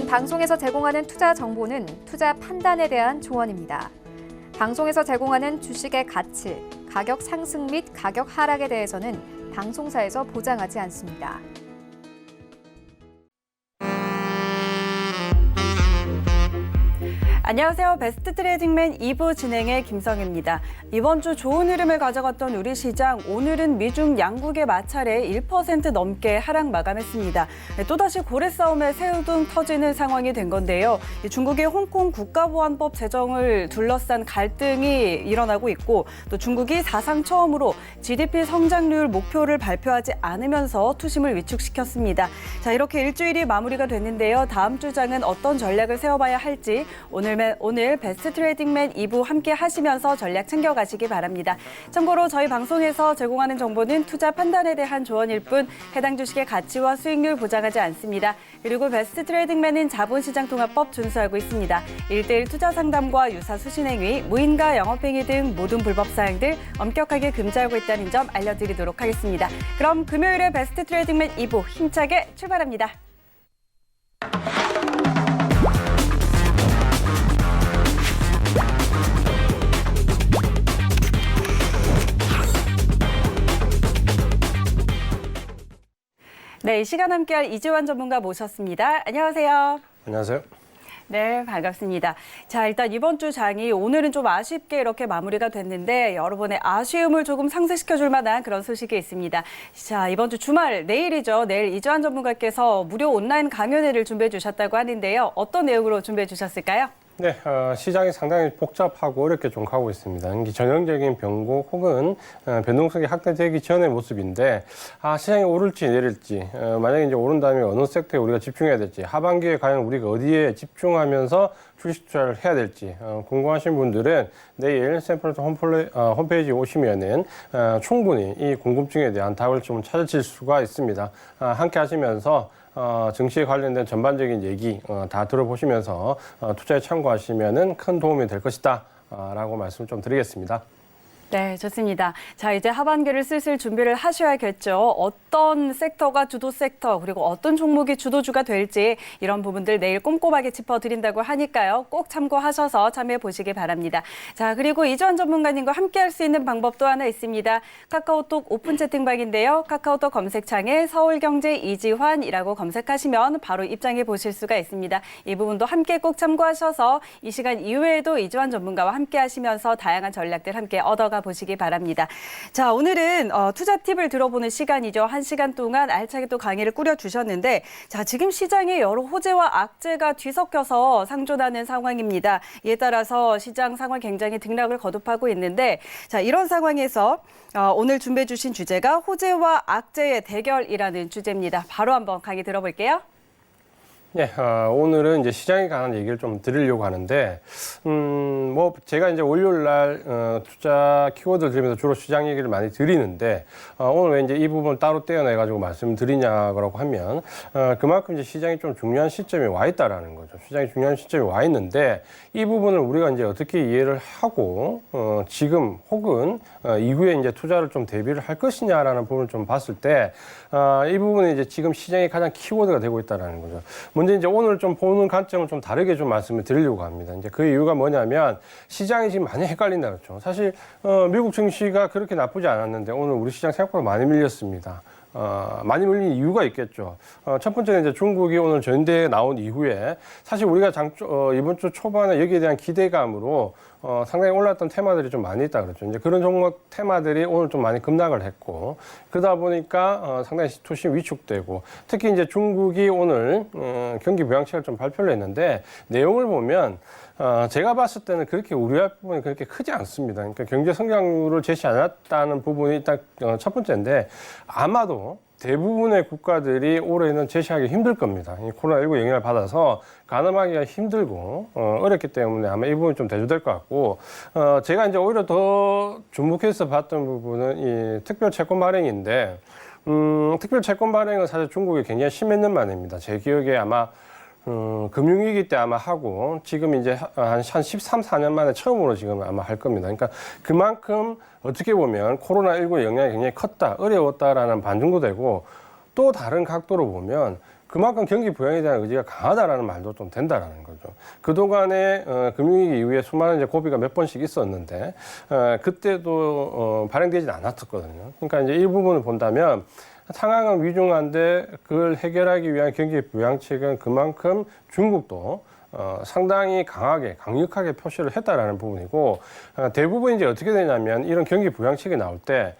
방송에서 제공하는 투자 정보는 투자 판단에 대한 조언입니다. 방송에서 제공하는 주식의 가치, 가격 상승 및 가격 하락에 대해서는 방송사에서 보장하지 않습니다. 안녕하세요. 베스트 트레이딩맨 2부 진행의 김성희입니다. 이번 주 좋은 흐름을 가져갔던 우리 시장, 오늘은 미중 양국의 마찰에 1% 넘게 하락 마감했습니다. 또다시 고래 싸움에 새우등 터지는 상황이 된 건데요. 중국의 홍콩 국가보안법 제정을 둘러싼 갈등이 일어나고 있고, 또 중국이 사상 처음으로 GDP 성장률 목표를 발표하지 않으면서 투심을 위축시켰습니다. 자, 이렇게 일주일이 마무리가 됐는데요. 다음 주장은 어떤 전략을 세워봐야 할지 오늘 베스트 트레이딩맨 2부 함께 하시면서 전략 챙겨가시기 바랍니다. 참고로 저희 방송에서 제공하는 정보는 투자 판단에 대한 조언일 뿐 해당 주식의 가치와 수익률 보장하지 않습니다. 그리고 베스트 트레이딩맨은 자본시장통합법 준수하고 있습니다. 1:1 투자 상담과 유사 수신행위, 무인가 영업행위 등 모든 불법 사항들 엄격하게 금지하고 있다는 점 알려드리도록 하겠습니다. 그럼 금요일에 베스트 트레이딩맨 2부 힘차게 출발합니다. 네, 이 시간 함께할 이지환 전문가 모셨습니다. 안녕하세요. 안녕하세요. 네, 반갑습니다. 자, 일단 이번 주 장이 오늘은 좀 아쉽게 이렇게 마무리가 됐는데 여러분의 아쉬움을 조금 상쇄시켜줄 만한 그런 소식이 있습니다. 자, 이번 주 주말 내일이죠. 내일 이지환 전문가께서 무료 온라인 강연회를 준비해 주셨다고 하는데요. 어떤 내용으로 준비해 주셨을까요? 네, 시장이 상당히 복잡하고 어렵게 좀 가고 있습니다. 전형적인 변곡 혹은 변동성이 확대되기 전의 모습인데, 시장이 오를지 내릴지, 만약에 이제 오른 다음에 어느 섹터에 우리가 집중해야 될지, 하반기에 과연 우리가 어디에 집중하면서 주식 투자를 해야 될지 궁금하신 분들은 내일 샘플트 홈페이지에 오시면은 충분히 이 궁금증에 대한 답을 좀 찾으실 수가 있습니다. 함께 하시면서 증시에 관련된 전반적인 얘기 다 들어보시면서 투자에 참고하시면은 큰 도움이 될 것이다 라고 말씀을 좀 드리겠습니다. 네, 좋습니다. 자, 이제 하반기를 슬슬 준비를 하셔야겠죠. 어떤 섹터가 주도 섹터, 그리고 어떤 종목이 주도주가 될지 이런 부분들 내일 꼼꼼하게 짚어드린다고 하니까요. 꼭 참고하셔서 참여해 보시기 바랍니다. 자, 그리고 이지환 전문가님과 함께 할 수 있는 방법 또 하나 있습니다. 카카오톡 오픈 채팅방인데요. 카카오톡 검색창에 서울경제 이지환이라고 검색하시면 바로 입장해 보실 수가 있습니다. 이 부분도 함께 꼭 참고하셔서 이 시간 이후에도 이지환 전문가와 함께 하시면서 다양한 전략들 함께 얻어가 보시기 바랍니다. 자, 오늘은 투자 팁을 들어보는 시간이죠. 1시간 동안 알차게 또 강의를 꾸려주셨는데, 자, 지금 시장에 여러 호재와 악재가 뒤섞여서 상존하는 상황입니다. 이에 따라서 시장 상황 굉장히 등락을 거듭하고 있는데, 자, 이런 상황에서 오늘 준비해 주신 주제가 호재와 악재의 대결이라는 주제입니다. 바로 한번 강의 들어볼게요. 네, 오늘은 이제 시장에 관한 얘기를 좀 드리려고 하는데, 제가 이제 월요일 날, 투자 키워드를 들으면서 주로 시장 얘기를 많이 드리는데, 오늘 왜 이제 이 부분을 따로 떼어내가지고 말씀을 드리냐고 하면, 그만큼 이제 시장이 좀 중요한 시점에 와 있다라는 거죠. 시장이 중요한 시점에 와 있는데, 이 부분을 우리가 이제 어떻게 이해를 하고, 지금 혹은, 이후에 이제 투자를 좀 대비를 할 것이냐라는 부분을 좀 봤을 때, 이 부분이 이제 지금 시장의 가장 키워드가 되고 있다라는 거죠. 먼저 이제 오늘 좀 보는 관점을 좀 다르게 좀 말씀을 드리려고 합니다. 이제 그 이유가 뭐냐면 시장이 지금 많이 헷갈린다 그렇죠. 사실 미국 증시가 그렇게 나쁘지 않았는데 오늘 우리 시장 생각보다 많이 밀렸습니다. 많이 밀린 이유가 있겠죠. 첫 번째는 이제 중국이 오늘 전대에 나온 이후에 사실 우리가 이번 주 초반에 여기에 대한 기대감으로 상당히 올랐던 테마들이 좀 많이 있다 그렇죠. 이제 그런 종목 테마들이 오늘 좀 많이 급락을 했고 그러다 보니까 상당히 투심 위축되고 특히 이제 중국이 오늘 경기 부양책을 좀 발표를 했는데 내용을 보면 제가 봤을 때는 그렇게 우려할 부분이 그렇게 크지 않습니다. 그러니까 경제 성장률을 제시 안 했다는 부분이 일단 첫 번째인데 아마도 대부분의 국가들이 올해는 제시하기 힘들 겁니다. 이 코로나19 영향을 받아서 가늠하기가 힘들고 어렵기 때문에 아마 이 부분이 좀 대두될 것 같고 제가 이제 오히려 더 주목해서 봤던 부분은 이 특별 채권 발행인데 특별 채권 발행은 사실 중국이 굉장히 심했는 만입니다. 제 기억에 아마 금융위기 때 아마 하고 지금 이제 한 13, 14년 만에 처음으로 지금 아마 할 겁니다. 그러니까 그만큼 어떻게 보면 코로나19 영향이 굉장히 컸다, 어려웠다라는 반증도 되고 또 다른 각도로 보면 그만큼 경기 부양에 대한 의지가 강하다라는 말도 좀 된다라는 거죠. 그동안에 금융위기 이후에 수많은 이제 고비가 몇 번씩 있었는데 그때도 발행되진 않았었거든요. 그러니까 이제 이 부분을 본다면 상황은 위중한데 그걸 해결하기 위한 경기 부양책은 그만큼 중국도 상당히 강력하게 표시를 했다라는 부분이고 대부분 이제 어떻게 되냐면 이런 경기 부양책이 나올 때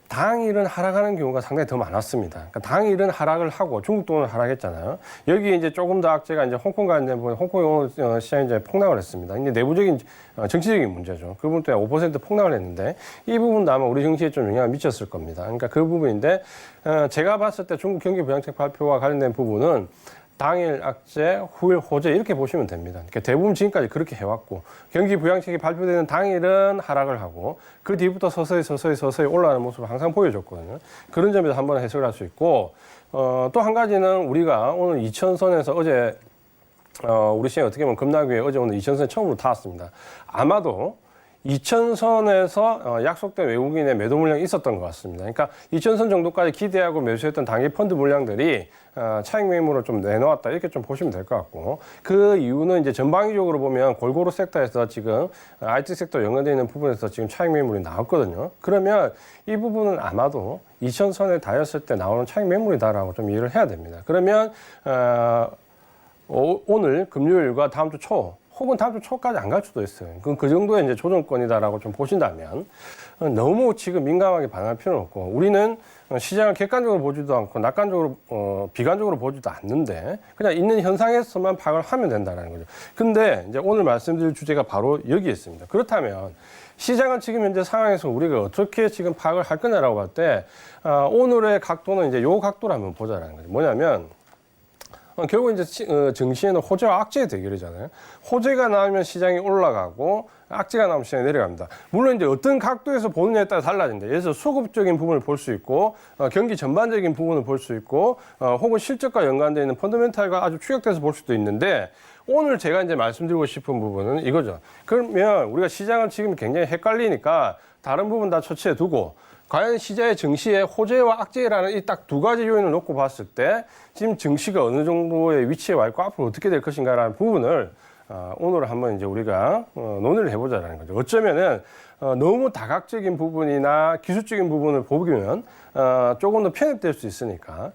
당일은 하락하는 경우가 상당히 더 많았습니다. 그러니까 당일은 하락을 하고 중국 돈은 하락했잖아요. 여기 이제 조금 더 악재가 이제 홍콩 관련 부분, 홍콩이 오늘 시장이 이제 폭락을 했습니다. 이게 내부적인 정치적인 문제죠. 그 부분 때문에 5% 폭락을 했는데 이 부분도 아마 우리 정치에 좀 영향을 미쳤을 겁니다. 그러니까 그 부분인데 제가 봤을 때 중국 경기 부양책 발표와 관련된 부분은 당일 악재, 후일 호재 이렇게 보시면 됩니다. 그러니까 대부분 지금까지 그렇게 해왔고 경기 부양책이 발표되는 당일은 하락을 하고 그 뒤부터 서서히 올라가는 모습을 항상 보여줬거든요. 그런 점에서 한번 해석을 할 수 있고 또 한 가지는 우리가 오늘 2000선에서 어제 우리 시장이 어떻게 보면 급락위에 어제 오늘 2000선에 처음으로 닿았습니다. 아마도 2000선에서 약속된 외국인의 매도 물량이 있었던 것 같습니다. 그러니까 2000선 정도까지 기대하고 매수했던 단기 펀드 물량들이 차익 매물을 좀 내놓았다 이렇게 좀 보시면 될 것 같고 그 이유는 이제 전방위적으로 보면 골고루 섹터에서 지금 IT 섹터 연관되어 있는 부분에서 지금 차익 매물이 나왔거든요. 그러면 이 부분은 아마도 2000선에 닿았을 때 나오는 차익 매물이다라고 좀 이해를 해야 됩니다. 그러면 오늘 금요일과 다음 주 초 혹은 다음 주 초까지 안 갈 수도 있어요. 그 정도의 이제 조정권이다라고 좀 보신다면 너무 지금 민감하게 반응할 필요는 없고 우리는 시장을 객관적으로 보지도 않고 낙관적으로 비관적으로 보지도 않는데 그냥 있는 현상에서만 파악을 하면 된다는 거죠. 근데 이제 오늘 말씀드릴 주제가 바로 여기에 있습니다. 그렇다면 시장은 지금 현재 상황에서 우리가 어떻게 지금 파악을 할 거냐라고 할 때 오늘의 각도는 이제 요 각도를 한번 보자라는 거죠. 뭐냐면 결국 이제 증시에는 호재와 악재의 대결이잖아요. 호재가 나오면 시장이 올라가고 악재가 나오면 시장이 내려갑니다. 물론 이제 어떤 각도에서 보느냐에 따라 달라진다. 예를 들어서 수급적인 부분을 볼 수 있고 경기 전반적인 부분을 볼 수 있고 혹은 실적과 연관되어 있는 펀더멘탈과 아주 추격돼서 볼 수도 있는데 오늘 제가 이제 말씀드리고 싶은 부분은 이거죠. 그러면 우리가 시장은 지금 굉장히 헷갈리니까 다른 부분 다 처치해 두고 과연 시장의 증시의 호재와 악재라는 이 딱 두 가지 요인을 놓고 봤을 때 지금 증시가 어느 정도의 위치에 와 있고 앞으로 어떻게 될 것인가라는 부분을 오늘 한번 이제 우리가 논의를 해보자라는 거죠. 어쩌면은 너무 다각적인 부분이나 기술적인 부분을 보면 조금 더 편협될 수 있으니까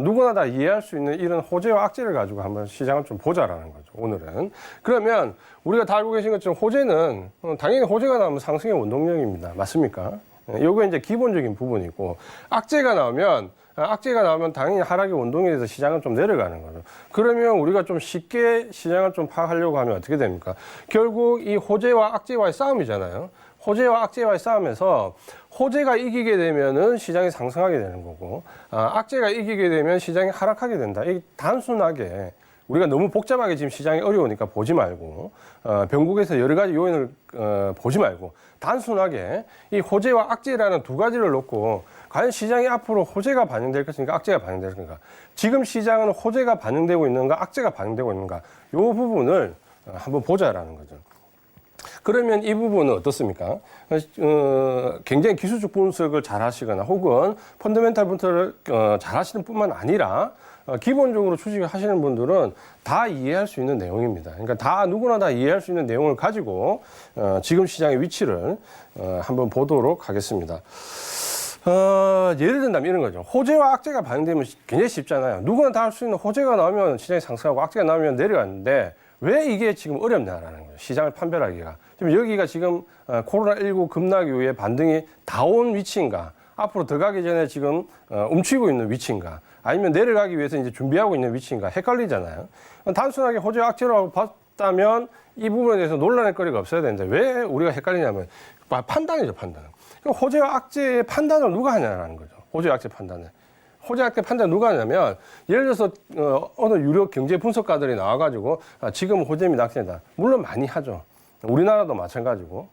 누구나 다 이해할 수 있는 이런 호재와 악재를 가지고 한번 시장을 좀 보자라는 거죠. 오늘은. 그러면 우리가 다 알고 계신 것처럼 호재는 당연히 호재가 나오면 상승의 원동력입니다. 맞습니까? 요거 이제 기본적인 부분이고 악재가 나오면 당연히 하락의 원동에 대해서 시장은 좀 내려가는 거죠. 그러면 우리가 좀 쉽게 시장을 좀 파악하려고 하면 어떻게 됩니까? 결국 이 호재와 악재와의 싸움이잖아요. 호재와 악재와의 싸움에서 호재가 이기게 되면은 시장이 상승하게 되는 거고 악재가 이기게 되면 시장이 하락하게 된다. 이 단순하게 우리가 너무 복잡하게 지금 시장이 어려우니까 보지 말고 변국에서 여러 가지 요인을 보지 말고 단순하게 이 호재와 악재라는 두 가지를 놓고 과연 시장이 앞으로 호재가 반영될 것인가 악재가 반영될 것인가 지금 시장은 호재가 반영되고 있는가 악재가 반영되고 있는가 이 부분을 한번 보자라는 거죠. 그러면 이 부분은 어떻습니까? 굉장히 기술적 분석을 잘 하시거나 혹은 펀더멘탈 분석을 잘 하시는 뿐만 아니라 기본적으로 주식을 하시는 분들은 다 이해할 수 있는 내용입니다. 그러니까 누구나 다 이해할 수 있는 내용을 가지고 지금 시장의 위치를 한번 보도록 하겠습니다. 예를 든다면 이런 거죠. 호재와 악재가 반영되면 굉장히 쉽잖아요. 누구나 다 할 수 있는 호재가 나오면 시장이 상승하고 악재가 나오면 내려가는데 왜 이게 지금 어렵냐라는 거예요. 시장을 판별하기가. 지금 여기가 지금 코로나19 급락 이후에 반등이 다 온 위치인가? 앞으로 더 가기 전에 지금 움츠리고 있는 위치인가? 아니면 내려가기 위해서 이제 준비하고 있는 위치인가? 헷갈리잖아요. 단순하게 호재와 악재로 봤다면 이 부분에 대해서 논란의 거리가 없어야 되는데 왜 우리가 헷갈리냐면 판단이죠, 판단. 그럼 호재와 악재의 판단을 누가 하냐라는 거죠. 호재와 악재 판단을. 호재 악재 판단 누가 하냐면 예를 들어서 어느 유력 경제 분석가들이 나와가지고 지금 호재입니다, 악재다. 물론 많이 하죠. 우리나라도 마찬가지고.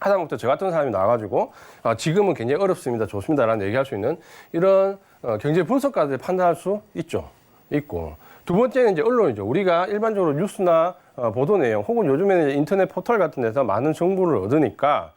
하다못해 저 같은 사람이 나와가지고 지금은 굉장히 어렵습니다, 좋습니다라는 얘기할 수 있는 이런 경제 분석가들이 판단할 수 있고. 두 번째는 이제 언론이죠. 우리가 일반적으로 뉴스나 보도 내용 혹은 요즘에는 인터넷 포털 같은 데서 많은 정보를 얻으니까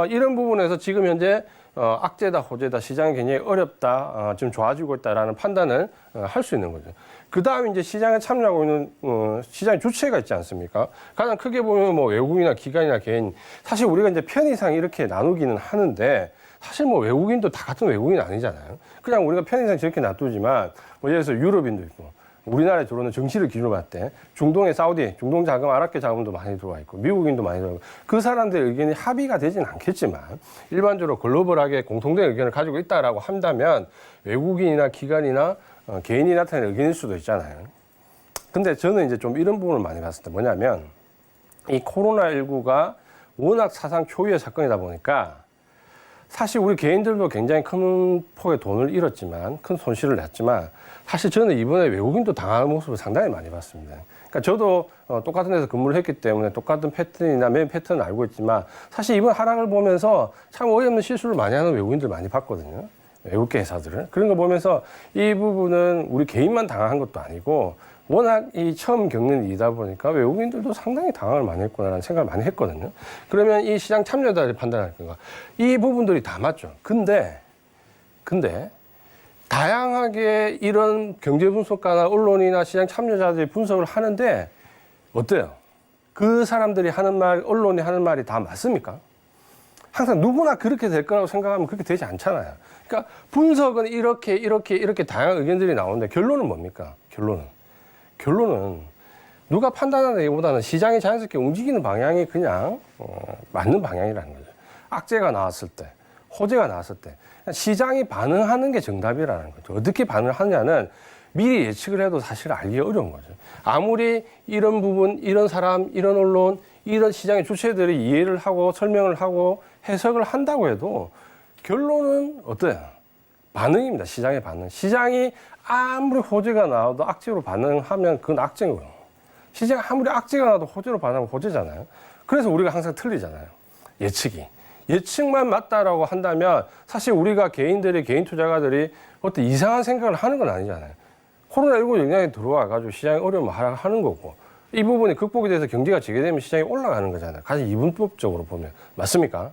이런 부분에서 지금 현재 악재다, 호재다, 시장이 굉장히 어렵다, 지금 좋아지고 있다라는 판단을 할 수 있는 거죠. 그 다음에 이제 시장에 참여하고 있는 시장의 주체가 있지 않습니까? 가장 크게 보면 뭐 외국인이나 기관이나 개인, 사실 우리가 이제 편의상 이렇게 나누기는 하는데 사실 뭐 외국인도 다 같은 외국인 아니잖아요. 그냥 우리가 편의상 저렇게 놔두지만 뭐 예를 들어서 유럽인도 있고 우리나라에 들어오는 정치를 기준으로 봤을 때 중동의 사우디, 중동 자금, 아랍계 자금도 많이 들어와 있고 미국인도 많이 들어와 있고 그 사람들의 의견이 합의가 되진 않겠지만 일반적으로 글로벌하게 공통된 의견을 가지고 있다라고 한다면 외국인이나 기관이나 개인이 나타낸 의견일 수도 있잖아요. 근데 저는 이제 좀 이런 부분을 많이 봤을 때 뭐냐면 이 코로나19가 워낙 사상 초유의 사건이다 보니까 사실 우리 개인들도 굉장히 큰 폭의 돈을 잃었지만 큰 손실을 냈지만 사실 저는 이번에 외국인도 당하는 모습을 상당히 많이 봤습니다. 그러니까 저도 똑같은 데서 근무를 했기 때문에 똑같은 패턴이나 매매 패턴을 알고 있지만 사실 이번 하락을 보면서 참 어이없는 실수를 많이 하는 외국인들 많이 봤거든요. 외국계 회사들을. 그런 거 보면서 이 부분은 우리 개인만 당한 것도 아니고 워낙 이 처음 겪는 일이다 보니까 외국인들도 상당히 당황을 많이 했구나라는 생각을 많이 했거든요. 그러면 이 시장 참여자들이 판단할 건가? 이 부분들이 다 맞죠. 근데 다양하게 이런 경제 분석가나 언론이나 시장 참여자들이 분석을 하는데 어때요? 그 사람들이 하는 말, 언론이 하는 말이 다 맞습니까? 항상 누구나 그렇게 될 거라고 생각하면 그렇게 되지 않잖아요. 그러니까 분석은 이렇게 다양한 의견들이 나오는데 결론은 뭡니까? 결론은 누가 판단하기보다는 시장이 자연스럽게 움직이는 방향이 그냥 맞는 방향이라는 거죠. 악재가 나왔을 때, 호재가 나왔을 때 시장이 반응하는 게 정답이라는 거죠. 어떻게 반응하느냐는 미리 예측을 해도 사실 알기 어려운 거죠. 아무리 이런 부분, 이런 사람, 이런 언론, 이런 시장의 주체들이 이해를 하고 설명을 하고 해석을 한다고 해도 결론은 어때요? 반응입니다. 시장의 반응. 시장이 아무리 호재가 나와도 악재로 반응하면 그건 악재인 거예요. 시장이 아무리 악재가 나와도 호재로 반응하면 호재잖아요. 그래서 우리가 항상 틀리잖아요. 예측만 맞다라고 한다면 사실 우리가 개인 투자가들이 어떤 이상한 생각을 하는 건 아니잖아요. 코로나19 영향이 들어와가지고 시장이 어려움을 하는 거고 이 부분이 극복이 돼서 경제가 재개되면 시장이 올라가는 거잖아요. 가장 이분법적으로 보면. 맞습니까?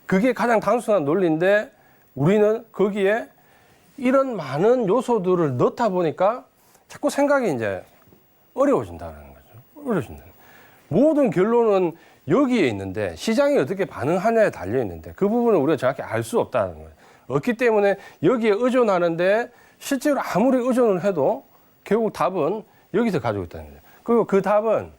그게 가장 단순한 논리인데 우리는 거기에 이런 많은 요소들을 넣다 보니까 자꾸 생각이 이제 어려워진다는 거죠. 모든 결론은 여기에 있는데 시장이 어떻게 반응하냐에 달려 있는데 그 부분을 우리가 정확히 알 수 없다는 거예요. 없기 때문에 여기에 의존하는데 실제로 아무리 의존을 해도 결국 답은 여기서 가지고 있다는 거예요. 그리고 그 답은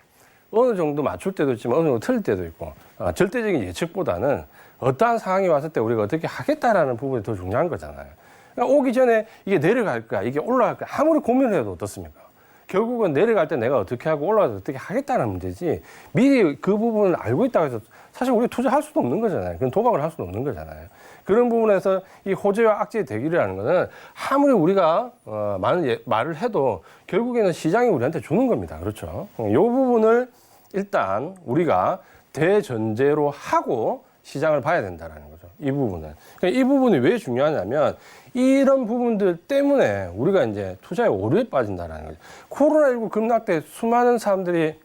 어느 정도 맞출 때도 있지만 어느 정도 틀릴 때도 있고 절대적인 예측보다는 어떠한 상황이 왔을 때 우리가 어떻게 하겠다라는 부분이 더 중요한 거잖아요. 그러니까 오기 전에 이게 내려갈까 이게 올라갈까 아무리 고민을 해도 어떻습니까? 결국은 내려갈 때 내가 어떻게 하고 올라갈 때 어떻게 하겠다는 문제지 미리 그 부분을 알고 있다고 해서 사실 우리가 투자할 수도 없는 거잖아요. 그런 도박을 할 수도 없는 거잖아요. 그런 부분에서 이 호재와 악재의 대결이라는 거는 아무리 우리가 많은 말을 해도 결국에는 시장이 우리한테 주는 겁니다. 그렇죠? 이 부분을 일단 우리가 대전제로 하고 시장을 봐야 된다는 거죠. 이 부분은. 이 부분이 왜 중요하냐면 이런 부분들 때문에 우리가 이제 투자의 오류에 빠진다는 거죠. 코로나19 급락 때 수많은 사람들이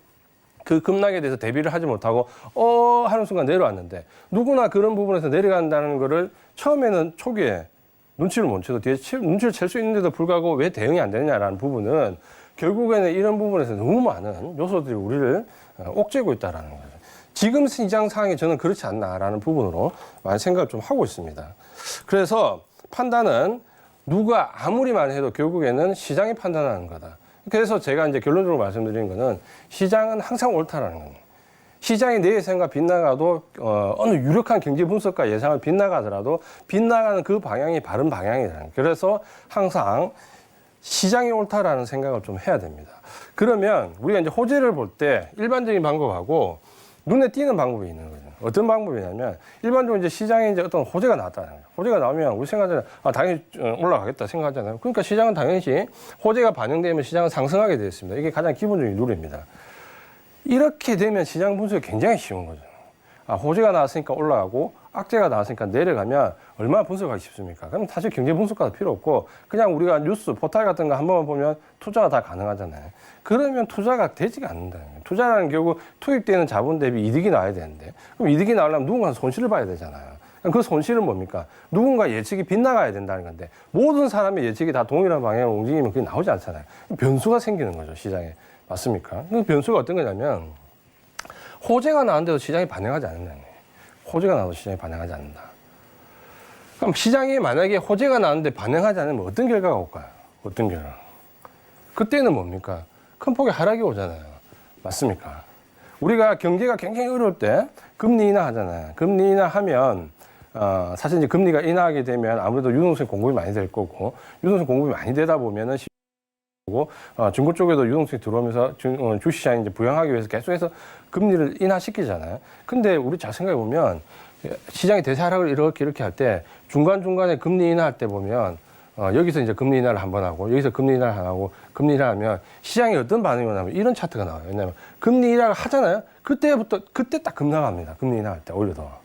그 급락에 대해서 대비를 하지 못하고 하는 순간 내려왔는데 누구나 그런 부분에서 내려간다는 거를 처음에는 초기에 눈치를 못 채도 뒤에 눈치를 챌 수 있는데도 불구하고 왜 대응이 안 되느냐라는 부분은 결국에는 이런 부분에서 너무 많은 요소들이 우리를 옥죄고 있다는 거죠. 지금 시장 상황이 저는 그렇지 않나라는 부분으로 많이 생각을 좀 하고 있습니다. 그래서 판단은 누가 아무리 많이 해도 결국에는 시장이 판단하는 거다. 그래서 제가 이제 결론적으로 말씀드리는 거는 시장은 항상 옳다라는 겁니다. 시장이 내 예상과 빗나가도 어느 유력한 경제 분석가 예상을 빗나가더라도 빗나가는 그 방향이 바른 방향이라는 거예요. 그래서 항상 시장이 옳다라는 생각을 좀 해야 됩니다. 그러면 우리가 이제 호재를 볼 때 일반적인 방법하고 눈에 띄는 방법이 있는 거죠. 어떤 방법이냐면 일반적으로 이제 시장에 이제 어떤 호재가 나왔다는 거예요. 호재가 나오면 우리 생각하잖아요. 당연히 올라가겠다 생각하잖아요. 그러니까 시장은 당연히 호재가 반영되면 시장은 상승하게 되어 있습니다. 이게 가장 기본적인 룰입니다. 이렇게 되면 시장 분석이 굉장히 쉬운 거죠. 호재가 나왔으니까 올라가고 악재가 나왔으니까 내려가면 얼마나 분석하기 쉽습니까? 그럼 사실 경제 분석가도 필요 없고 그냥 우리가 뉴스, 포털 같은 거 한 번만 보면 투자가 다 가능하잖아요. 그러면 투자가 되지가 않는다는 거예요. 투자라는 결국 투입되는 자본 대비 이득이 나와야 되는데 그럼 이득이 나오려면 누군가 손실을 봐야 되잖아요. 그 손실은 뭡니까? 누군가 예측이 빗나가야 된다는 건데 모든 사람의 예측이 다 동일한 방향으로 움직이면 그게 나오지 않잖아요. 변수가 생기는 거죠, 시장에. 맞습니까? 그 변수가 어떤 거냐면 호재가 나왔는데도 시장이 반응하지 않는다는 거예요. 호재가 나와도 시장이 반응하지 않는다. 그럼 시장이 만약에 호재가 나왔는데 반응하지 않으면 어떤 결과가 올까요? 어떤 결과? 그때는 뭡니까? 큰 폭의 하락이 오잖아요. 맞습니까? 우리가 경제가 굉장히 어려울 때 금리 인하 하잖아요. 금리 인하 하면 사실 이제 금리가 인하하게 되면 아무래도 유동성 공급이 많이 될 거고 유동성 공급이 많이 되다 보면은 중고 쪽에도 유동성이 들어오면서 주시장이 이제 부양하기 위해서 계속해서 금리를 인하시키잖아요. 근데 우리 잘 생각해 보면 시장이 대세하락을 이렇게 할 때 중간중간에 금리 인하할 때 보면 여기서 이제 금리 인하를 한 번 하고 여기서 금리 인하를 안 하고 금리 인하를 하면 시장이 어떤 반응이 오냐면 이런 차트가 나와요. 왜냐하면 금리 인하를 하잖아요. 그때 딱 급락합니다. 금리 인하할 때 오히려 더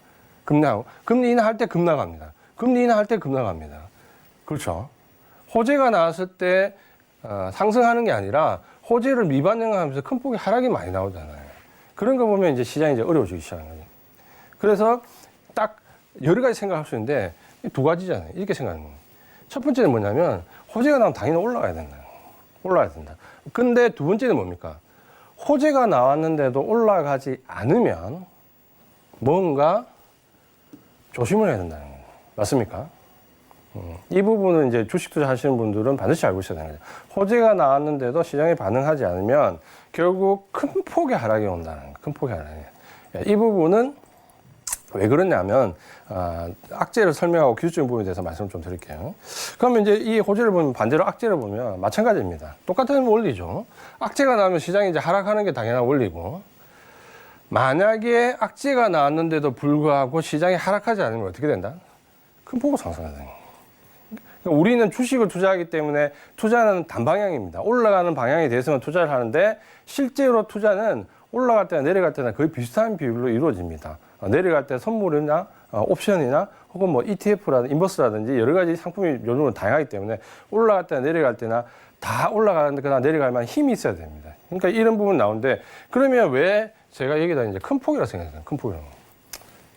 급락하고 금리 인하할 때 급락합니다. 금리 인하할 때 급락합니다. 그렇죠. 호재가 나왔을 때 상승하는 게 아니라 호재를 미반영하면서 큰 폭의 하락이 많이 나오잖아요. 그런 거 보면 이제 시장이 이제 어려워지기 시작하는 거죠. 그래서 딱 여러 가지 생각할 수 있는데 두 가지잖아요. 이렇게 생각하는 거예요. 첫 번째는 뭐냐면 호재가 나오면 당연히 올라가야 된다. 올라가야 된다. 근데 두 번째는 뭡니까? 호재가 나왔는데도 올라가지 않으면 뭔가 조심을 해야 된다는 거예요. 맞습니까? 이 부분은 이제 주식 투자 하시는 분들은 반드시 알고 있어야 되는 거죠. 호재가 나왔는데도 시장이 반응하지 않으면 결국 큰 폭의 하락이 온다는 거예요. 큰 폭의 하락이. 이 부분은 왜 그러냐면 악재를 설명하고 기술적인 부분에 대해서 말씀을 좀 드릴게요. 그러면 이제 이 호재를 보면 반대로 악재를 보면 마찬가지입니다. 똑같은 원리죠. 악재가 나오면 시장이 이제 하락하는 게 당연한 원리고 만약에 악재가 나왔는데도 불구하고 시장이 하락하지 않으면 어떻게 된다? 큰 폭으로 상승하는 거예요. 그러니까 우리는 주식을 투자하기 때문에 투자는 단방향입니다. 올라가는 방향에 대해서만 투자를 하는데 실제로 투자는 올라갈 때나 내려갈 때나 거의 비슷한 비율로 이루어집니다. 내려갈 때 선물이나 옵션이나 혹은 뭐 ETF라든지 인버스라든지 여러 가지 상품이 요즘은 다양하기 때문에 올라갈 때나 내려갈 때나 다 올라가거나 내려갈 만한 힘이 있어야 됩니다. 그러니까 이런 부분 나오는데 그러면 왜 제가 여기다 이제 큰 폭이라고 생각해요. 큰 폭이라고.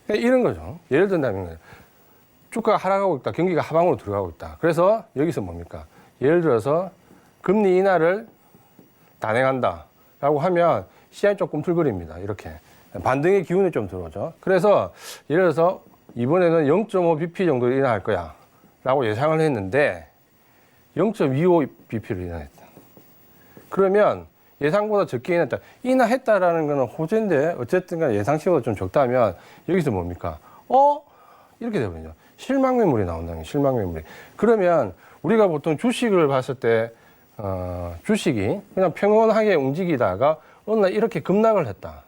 그러니까 이런 거죠. 예를 든다면 주가가 하락하고 있다. 경기가 하방으로 들어가고 있다. 그래서 여기서 뭡니까? 예를 들어서 금리 인하를 단행한다. 라고 하면 시장이 좀 꿈틀거립니다. 이렇게. 반등의 기운이 좀 들어오죠. 그래서 예를 들어서 이번에는 0.5bp 정도 인하할 거야. 라고 예상을 했는데 0.25bp를 인하했다. 그러면 예상보다 적게 인하했다. 인하했다라는 거는 호재인데 어쨌든 간에 예상치보다 좀 적다면 여기서 뭡니까? 이렇게 되거든요. 실망 매물이 나온다는 게 실망 매물이. 그러면 우리가 보통 주식을 봤을 때 주식이 그냥 평온하게 움직이다가 어느 날 이렇게 급락을 했다.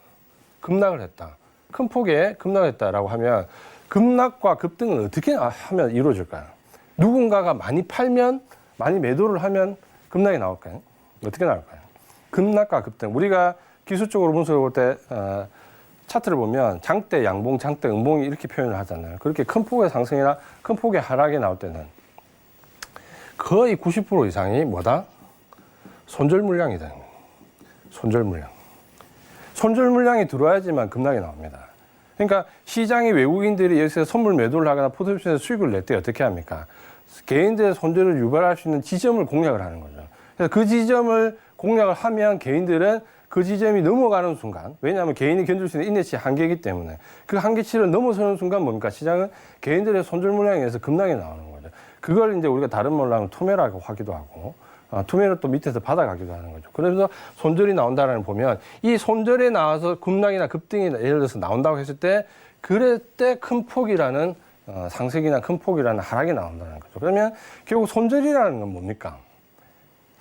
큰 폭에 급락을 했다라고 하면 급락과 급등은 어떻게 하면 이루어질까요? 누군가가 많이 팔면 많이 매도를 하면 급락이 나올까요? 어떻게 나올까요? 급락과 급등. 우리가 기술적으로 분석을 볼 때 차트를 보면 장대, 양봉, 장대, 음봉이 이렇게 표현을 하잖아요. 그렇게 큰 폭의 상승이나 큰 폭의 하락이 나올 때는 거의 90% 이상이 뭐다? 손절 물량이다. 손절 물량. 손절 물량이 들어와야지만 급락이 나옵니다. 그러니까 시장의 외국인들이 여기서 선물 매도를 하거나 풋옵션에서 수익을 낼 때 어떻게 합니까? 개인들의 손절을 유발할 수 있는 지점을 공략을 하는 거죠. 그래서 그 지점을 공략을 하면 개인들은 그 지점이 넘어가는 순간, 왜냐하면 개인이 견딜 수 있는 인내치 한계이기 때문에 그 한계치를 넘어서는 순간 뭡니까? 시장은 개인들의 손절 물량에 의해서 급락이 나오는 거죠. 그걸 이제 우리가 다른 말로 하면 투매라고 하기도 하고, 투매를 또 밑에서 받아가기도 하는 거죠. 그래서 손절이 나온다라는 보면 이 손절에 나와서 급락이나 급등이나 예를 들어서 나온다고 했을 때 그럴 때 큰 폭이라는 상승이나 큰 폭이라는 하락이 나온다는 거죠. 그러면 결국 손절이라는 건 뭡니까?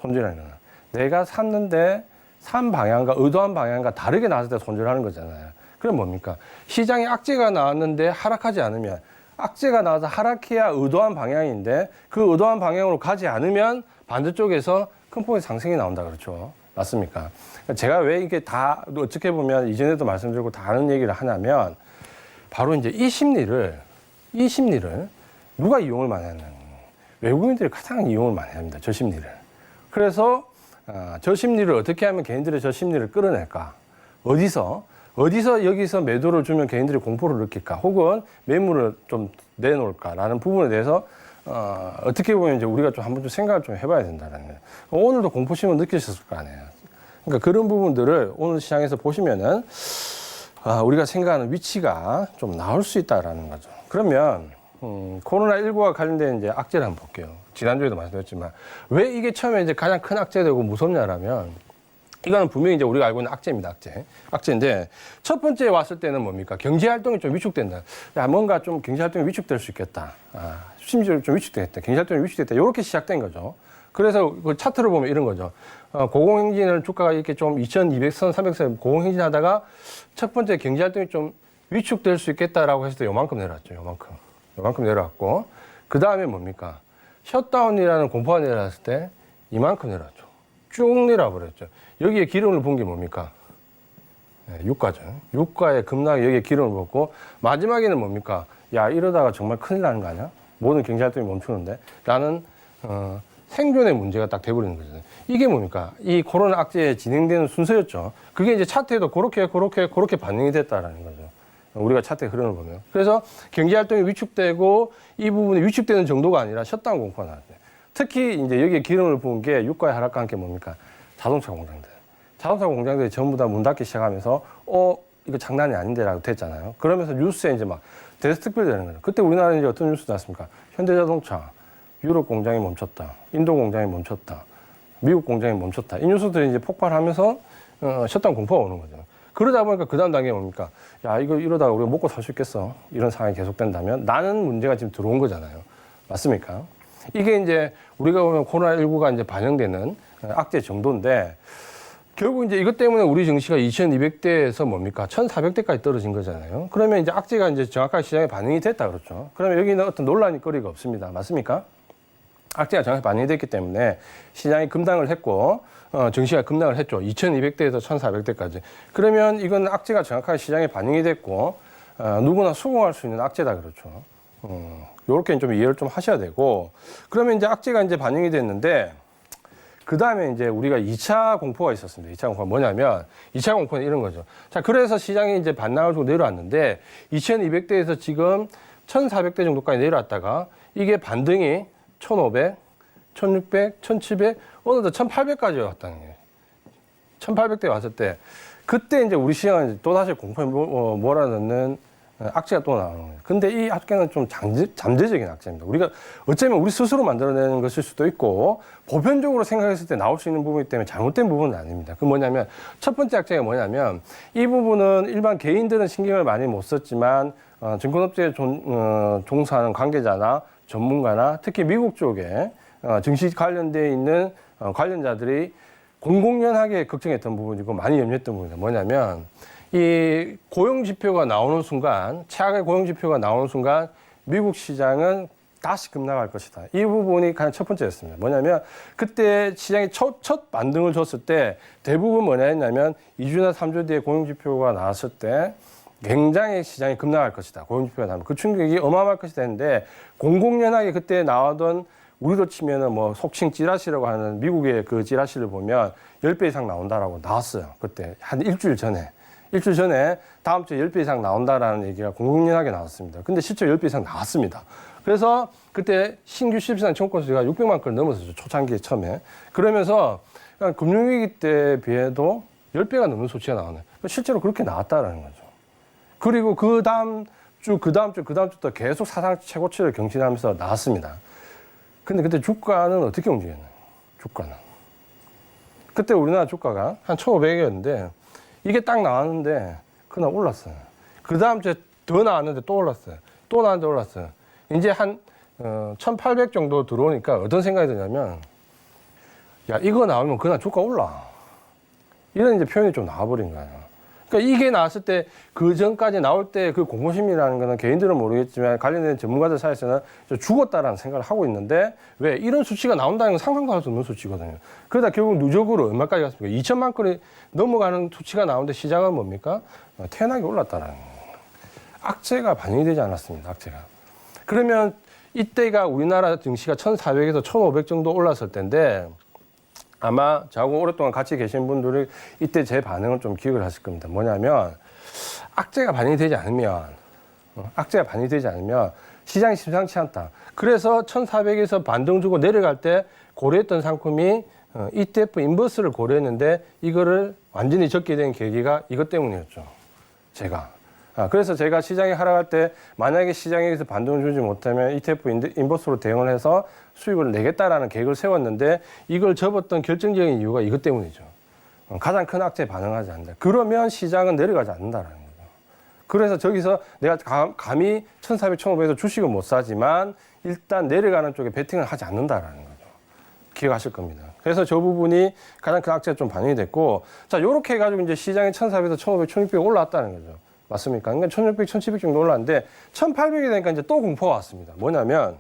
손절이라는 건 내가 샀는데 산 방향과 의도한 방향과 다르게 나왔을 때 손절하는 거잖아요. 그럼 뭡니까? 시장에 악재가 나왔는데 하락하지 않으면 악재가 나와서 하락해야 의도한 방향인데 그 의도한 방향으로 가지 않으면 반대쪽에서 큰 폭의 상승이 나온다 그렇죠. 맞습니까? 제가 왜 이게 다 어떻게 보면 이전에도 말씀드리고 다 아는 얘기를 하냐면 바로 이제 이 심리를 누가 이용을 많이 하는 외국인들이 가장 이용을 많이 합니다. 저 심리를. 그래서 저 심리를 어떻게 하면 개인들의 저 심리를 끌어낼까? 어디서 어디서 여기서 매도를 주면 개인들이 공포를 느낄까 혹은 매물을 좀 내놓을까라는 부분에 대해서 어떻게 보면 이제 우리가 좀 한번 좀 생각을 좀 해봐야 된다는 거예요. 오늘도 공포심을 느끼셨을 거 아니에요. 그러니까 그런 부분들을 오늘 시장에서 보시면은 우리가 생각하는 위치가 좀 나올 수 있다라는 거죠. 그러면 코로나19와 관련된 이제 악재를 한번 볼게요. 지난주에도 말씀드렸지만 왜 이게 처음에 이제 가장 큰 악재되고 무섭냐라면 이거는 분명히 이제 우리가 알고 있는 악재입니다. 악재인데 첫 번째 왔을 때는 뭡니까? 경제 활동이 좀 위축된다. 야, 뭔가 좀 경제 활동이 위축될 수 있겠다. 심지어 좀 위축되겠다. 경제 활동이 위축됐다. 이렇게 시작된 거죠. 그래서 그 차트를 보면 이런 거죠. 고공행진을 주가가 이렇게 좀 2200선, 300선 고공행진 하다가 첫 번째 경제 활동이 좀 위축될 수 있겠다라고 했을 때 요만큼 내려왔죠. 요만큼 내려왔고 그 다음에 뭡니까? 셧다운이라는 공포가 내려왔을 때 이만큼 내려왔죠. 쭉 내려와 버렸죠. 여기에 기름을 본 게 뭡니까? 네, 유가죠. 유가에 급락에 여기에 기름을 붓고 마지막에는 뭡니까? 야, 이러다가 정말 큰일 나는 거 아니야? 모든 경제 활동이 멈추는데? 라는 생존의 문제가 딱 돼버리는 거죠. 이게 뭡니까? 이 코로나 악재에 진행되는 순서였죠. 그게 이제 차트에도 그렇게 반영이 됐다라는 거죠. 우리가 차트의 흐름을 보면. 그래서 경제 활동이 위축되고 이 부분이 위축되는 정도가 아니라 셧다운 공포가 나왔어요. 특히 이제 여기에 기름을 부은 게 유가의 하락과 함께 뭡니까? 자동차 공장들. 자동차 공장들이 전부 다 문 닫기 시작하면서 이거 장난이 아닌데라고 됐잖아요. 그러면서 뉴스에 이제 막 대스특필 되는 거예요. 그때 우리나라는 이제 어떤 뉴스 났습니까? 현대자동차, 유럽 공장이 멈췄다. 인도 공장이 멈췄다. 미국 공장이 멈췄다. 이 뉴스들이 이제 폭발하면서 셧다운 공포가 오는 거죠. 그러다 보니까 그 다음 단계가 뭡니까? 야, 이거 이러다가 우리가 먹고 살 수 있겠어? 이런 상황이 계속된다면 나는 문제가 지금 들어온 거잖아요. 맞습니까? 이게 이제 우리가 보면 코로나19가 이제 반영되는 악재 정도인데 결국 이제 이것 때문에 우리 증시가 2200대에서 뭡니까? 1400대까지 떨어진 거잖아요. 그러면 이제 악재가 이제 정확하게 시장에 반영이 됐다 그렇죠. 그러면 여기는 어떤 논란이 거리가 없습니다. 맞습니까? 악재가 정확히 반영이 됐기 때문에 시장이 급락을 했고 증시가 급락을 했죠. 2200대에서 1400대까지. 그러면 이건 악재가 정확하게 시장에 반영이 됐고 누구나 수긍할 수 있는 악재다 그렇죠. 요렇게 좀 이해를 좀 하셔야 되고 그러면 이제 악재가 이제 반영이 됐는데 그 다음에 이제 우리가 2차 공포가 있었습니다. 2차 공포가 뭐냐면 2차 공포는 이런 거죠. 자, 그래서 시장이 이제 반등을 주고 내려왔는데 2200대에서 지금 1400대 정도까지 내려왔다가 이게 반등이 1500, 1600, 1700, 어느덧 1800까지 왔다는 거예요. 1800대 왔을 때 그때 이제 우리 시장은 이제 또다시 공포에 몰아넣는 악재가 또 나오는 거예요. 근데 이 악재는 좀 잠재적인 악재입니다. 우리가 어쩌면 우리 스스로 만들어내는 것일 수도 있고 보편적으로 생각했을 때 나올 수 있는 부분이기 때문에 잘못된 부분은 아닙니다. 그 뭐냐면 첫 번째 악재가 뭐냐면 이 부분은 일반 개인들은 신경을 많이 못 썼지만 증권업체에 종사하는 관계자나 전문가나 특히 미국 쪽에 증시 관련되어 있는 관련자들이 공공연하게 걱정했던 부분이고 많이 염려했던 부분이죠. 뭐냐면 이 고용지표가 나오는 순간, 최악의 고용지표가 나오는 순간 미국 시장은 다시 급락할 것이다. 이 부분이 가장 첫 번째였습니다. 뭐냐면 그때 시장이 첫 반등을 줬을 때 대부분 뭐냐 했냐면 2주나 3주 뒤에 고용지표가 나왔을 때 굉장히 시장이 급락할 것이다. 고용지표가 나오면 그 충격이 어마어마할 것이다 했는데 공공연하게 그때 나오던 우리로 치면은 뭐 속칭 찌라시라고 하는 미국의 그 찌라시를 보면 10배 이상 나온다라고 나왔어요. 그때 한 일주일 전에 다음 주에 10배 이상 나온다라는 얘기가 공공연하게 나왔습니다. 근데 실제 10배 이상 나왔습니다. 그래서 그때 신규 실시간 청구 수가 600만 건을 넘었었죠. 초창기에 처음에. 그러면서 금융위기 때 비해도 10배가 넘는 수치가 나오네. 실제로 그렇게 나왔다라는 거죠. 그리고 그 다음 주부터 계속 사상 최고치를 경신하면서 나왔습니다. 근데 그때 주가는 어떻게 움직였나요? 주가는. 그때 우리나라 주가가 한 1,500이었는데 이게 딱 나왔는데 그날 올랐어요. 그 다음 주에 더 나왔는데 또 올랐어요. 또 나왔는데 올랐어요. 이제 한 1,800 정도 들어오니까 어떤 생각이 드냐면 야, 이거 나오면 그날 주가 올라. 이런 이제 표현이 좀 나와버린 거예요. 그러니까 이게 나왔을 때 그 전까지 나올 때 그 공포심이라는 거는 개인들은 모르겠지만 관련된 전문가들 사이에서는 죽었다라는 생각을 하고 있는데 왜 이런 수치가 나온다는 건 상상도 할 수 없는 수치거든요. 그러다 결국 누적으로 얼마까지 갔습니까? 2천만 건이 넘어가는 수치가 나오는데 시장은 뭡니까? 태연하게 올랐다라는 거예요. 악재가 반영이 되지 않았습니다. 악재가. 그러면 이때가 우리나라 증시가 1,400에서 1,500 정도 올랐을 때인데 아마 저하고 오랫동안 같이 계신 분들이 이때 제 반응을 좀 기억을 하실 겁니다. 뭐냐면 악재가 반영이 되지 않으면 시장이 심상치 않다. 그래서 1,400에서 반등 주고 내려갈 때 고려했던 상품이 ETF 인버스를 고려했는데 이거를 완전히 적게 된 계기가 이것 때문이었죠. 그래서 제가 시장이 하락할 때 만약에 시장에서 반등을 주지 못하면 ETF 인버스로 대응을 해서 수익을 내겠다라는 계획을 세웠는데 이걸 접었던 결정적인 이유가 이것 때문이죠. 가장 큰 악재에 반응하지 않는다. 그러면 시장은 내려가지 않는다라는 거죠. 그래서 저기서 내가 감히 1,400, 1,500에서 주식은 못 사지만 일단 내려가는 쪽에 베팅을 하지 않는다라는 거죠. 기억하실 겁니다. 그래서 저 부분이 가장 큰 악재가 좀 반영이 됐고, 자, 요렇게 해가지고 이제 시장이 1,400에서 1,500, 1,600 올라왔다는 거죠. 맞습니까? 그러니까 1,600, 1,700 정도 올랐는데 1,800이 되니까 이제 또 공포가 왔습니다. 뭐냐면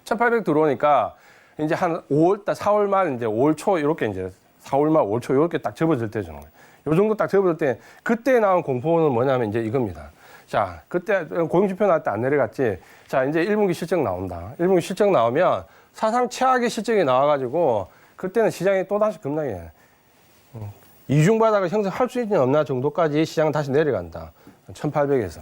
1,800 들어오니까 이제 한 5월달, 4월 말 이제 5월 초 이렇게 이제 4월 말 5월 초 이렇게 딱 접어들 때죠. 요 정도 딱 접어들 때 그때 나온 공포는 뭐냐면 이제 이겁니다. 자, 그때 고용지표 나올 때 안 내려갔지. 자, 이제 1분기 실적 나온다. 1분기 실적 나오면 사상 최악의 실적이 나와가지고 그때는 시장이 또다시 급락해. 이중 바닥을 형성할 수 있냐 없나 정도까지 시장은 다시 내려간다. 1,800에서.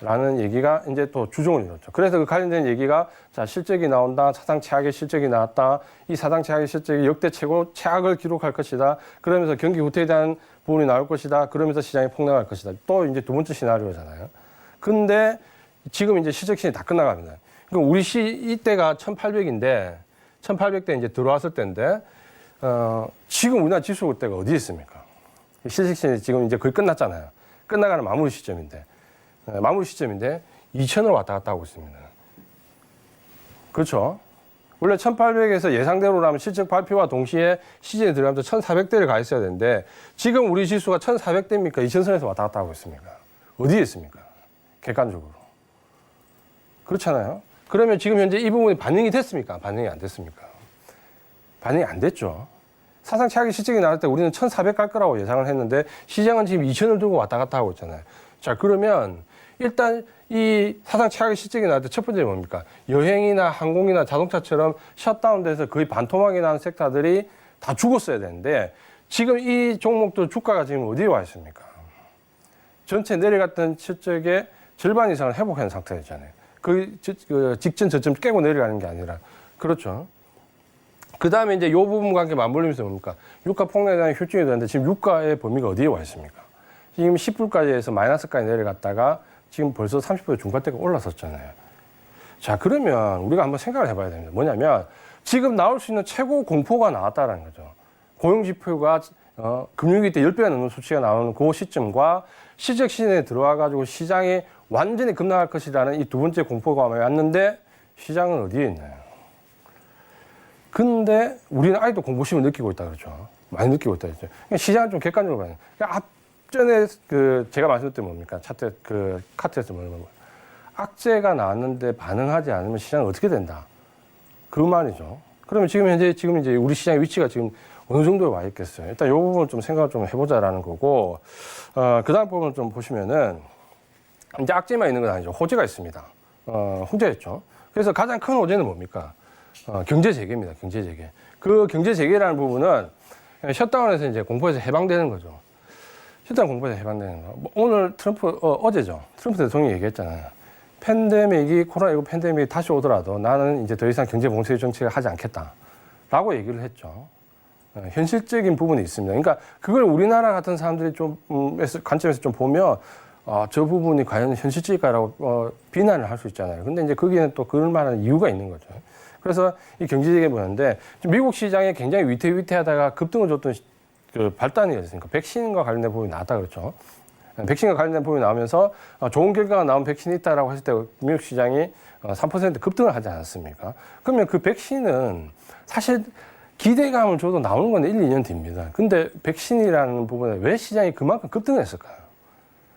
라는 얘기가 이제 또 주종을 이뤘죠. 그래서 그 관련된 얘기가 자, 실적이 나온다. 사상 최악의 실적이 나왔다. 이 사상 최악의 실적이 역대 최고 최악을 기록할 것이다. 그러면서 경기 후퇴에 대한 부분이 나올 것이다. 그러면서 시장이 폭락할 것이다. 또 이제 두 번째 시나리오잖아요. 근데 지금 이제 실적 시즌이 다 끝나갑니다. 그럼 우리 이때가 1,800인데 1,800대 이제 들어왔을 때인데 지금 우리나라 지수 그때가 어디에 있습니까? 실적 시즌이 지금 이제 거의 끝났잖아요. 끝나가는 마무리 시점인데 2,000으로 왔다 갔다 하고 있습니다. 그렇죠? 원래 1,800에서 예상대로라면 실적 발표와 동시에 시즌에 들어가면서 1,400대를 가 있어야 되는데 지금 우리 지수가 1,400대입니까? 2,000선에서 왔다 갔다 하고 있습니까? 어디에 있습니까? 객관적으로. 그렇잖아요. 그러면 지금 현재 이 부분이 반영이 됐습니까? 반영이 안 됐습니까? 반영이 안 됐죠. 사상 최악의 실적이 나올 때 우리는 1,400 갈 거라고 예상을 했는데 시장은 지금 2,000을 두고 왔다 갔다 하고 있잖아요. 자, 그러면 일단 이 사상 최악의 실적이 나올 때 첫 번째 뭡니까? 여행이나 항공이나 자동차처럼 셧다운돼서 거의 반토막이 나는 섹터들이 다 죽었어야 되는데 지금 이 종목들 주가가 지금 어디에 와 있습니까? 전체 내려갔던 실적의 절반 이상을 회복한 상태였잖아요. 그 직전 저점 깨고 내려가는 게 아니라. 그렇죠. 그 다음에 이제 이 부분과 함께 맞물리면서 뭡니까? 유가 폭락에 대한 효증이 되는데 지금 유가의 범위가 어디에 와 있습니까? 지금 10불까지 해서 마이너스까지 내려갔다가 지금 벌써 30% 중간대가 올라섰잖아요. 자, 그러면 우리가 한번 생각을 해봐야 됩니다. 뭐냐면 지금 나올 수 있는 최고 공포가 나왔다라는 거죠. 고용지표가 금융위기 때 10배가 넘는 수치가 나오는 그 시점과 실적 시즌에 들어와가지고 시장이 완전히 급락할 것이라는 이 두 번째 공포가 왔는데 시장은 어디에 있나요? 근데 우리는 아직도 공포심을 느끼고 있다 그러죠. 많이 느끼고 있다 그러죠. 시장은 좀 객관적으로 봐요. 앞전에 제가 말씀드렸던 뭡니까? 차트 카트에서 뭐냐면 악재가 나왔는데 반응하지 않으면 시장은 어떻게 된다? 그 말이죠. 그러면 지금 이제 우리 시장의 위치가 지금 어느 정도에 와 있겠어요? 일단 이 부분을 좀 생각을 좀 해보자라는 거고, 그 다음 부분을 좀 보시면은, 이제 악재만 있는 건 아니죠. 호재가 있습니다. 호재였죠. 그래서 가장 큰 호재는 뭡니까? 경제 재개입니다. 경제 재개. 그 경제 재개라는 부분은 셧다운에서 이제 공포에서 해방되는 거죠. 셧다운 공포에서 해방되는 거. 오늘 어제죠. 트럼프 대통령이 얘기했잖아요. 코로나19 팬데믹이 다시 오더라도 나는 이제 더 이상 경제 봉쇄 정책을 하지 않겠다. 라고 얘기를 했죠. 현실적인 부분이 있습니다. 그러니까 그걸 우리나라 같은 사람들이 좀 관점에서 좀 보면 저 부분이 과연 현실적일까라고 비난을 할 수 있잖아요. 근데 이제 거기에는 또 그럴 만한 이유가 있는 거죠. 그래서 이 경제적인 보는데 미국 시장에 굉장히 위태위태하다가 급등을 줬던 그 발단이 있으니까 백신과 관련된 부분이 나왔다 그렇죠. 백신과 관련된 부분이 나오면서 좋은 결과가 나온 백신이 있다라고 했을 때 미국 시장이 3% 급등을 하지 않았습니까? 그러면 그 백신은 사실 기대감을 줘도 나오는 건 1, 2년 뒤입니다. 근데 백신이라는 부분에 왜 시장이 그만큼 급등을 했을까요?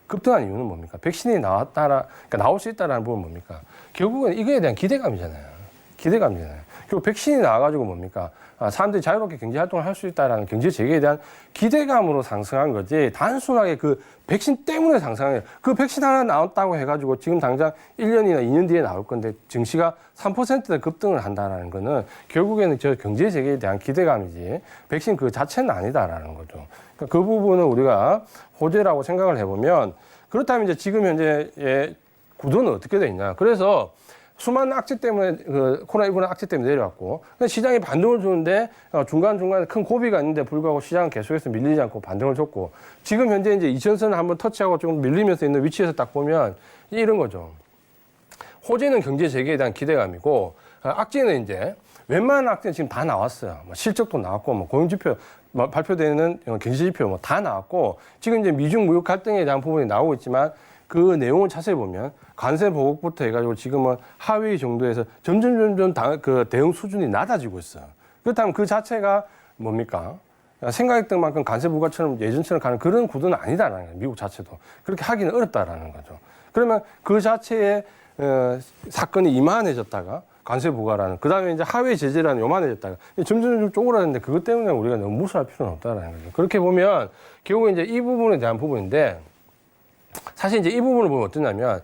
급등한 이유는 뭡니까? 백신이 그러니까 나올 수 있다라는 부분은 뭡니까? 결국은 이거에 대한 기대감이잖아요. 기대감이잖아요. 그리고 백신이 나와가지고 뭡니까? 사람들이 자유롭게 경제 활동을 할 수 있다라는 경제 재개에 대한 기대감으로 상승한 거지 단순하게 그 백신 때문에 상승한 거예요. 그 백신 하나 나왔다고 해가지고 지금 당장 1년이나 2년 뒤에 나올 건데 증시가 3%대 급등을 한다라는 거는 결국에는 저 경제 재개에 대한 기대감이지 백신 그 자체는 아니다라는 거죠. 그러니까 그 부분은 우리가 호재라고 생각을 해보면 그렇다면 이제 지금 현재의 구도는 어떻게 돼 있냐. 그래서 수많은 악재 때문에 코로나19는 악재 때문에 내려왔고 시장이 반등을 주는데 중간중간에 큰 고비가 있는데 불구하고 시장은 계속해서 밀리지 않고 반등을 줬고 지금 현재 이제 이천선을 한번 터치하고 조금 밀리면서 있는 위치에서 딱 보면 이런 거죠. 호재는 경제 재개에 대한 기대감이고 악재는 이제 웬만한 악재는 지금 다 나왔어요. 실적도 나왔고 고용지표 발표되는 경제지표 다 나왔고 지금 이제 미중 무역 갈등에 대한 부분이 나오고 있지만 그 내용을 자세히 보면 관세 보복부터 해가지고 지금은 하위 정도에서 점점 그 대응 수준이 낮아지고 있어요. 그렇다면 그 자체가 뭡니까? 생각했던 만큼 관세 부과처럼 예전처럼 가는 그런 구도는 아니다라는 거예요. 미국 자체도. 그렇게 하기는 어렵다라는 거죠. 그러면 그 자체의 사건이 이만해졌다가 관세 부과라는 그 다음에 이제 하위 제재라는 요만해졌다가 점점 쪼그라드는데 그것 때문에 우리가 너무 무시할 필요는 없다라는 거죠. 그렇게 보면 결국 이제 이 부분에 대한 부분인데 사실 이제 이 부분을 보면 어떠냐면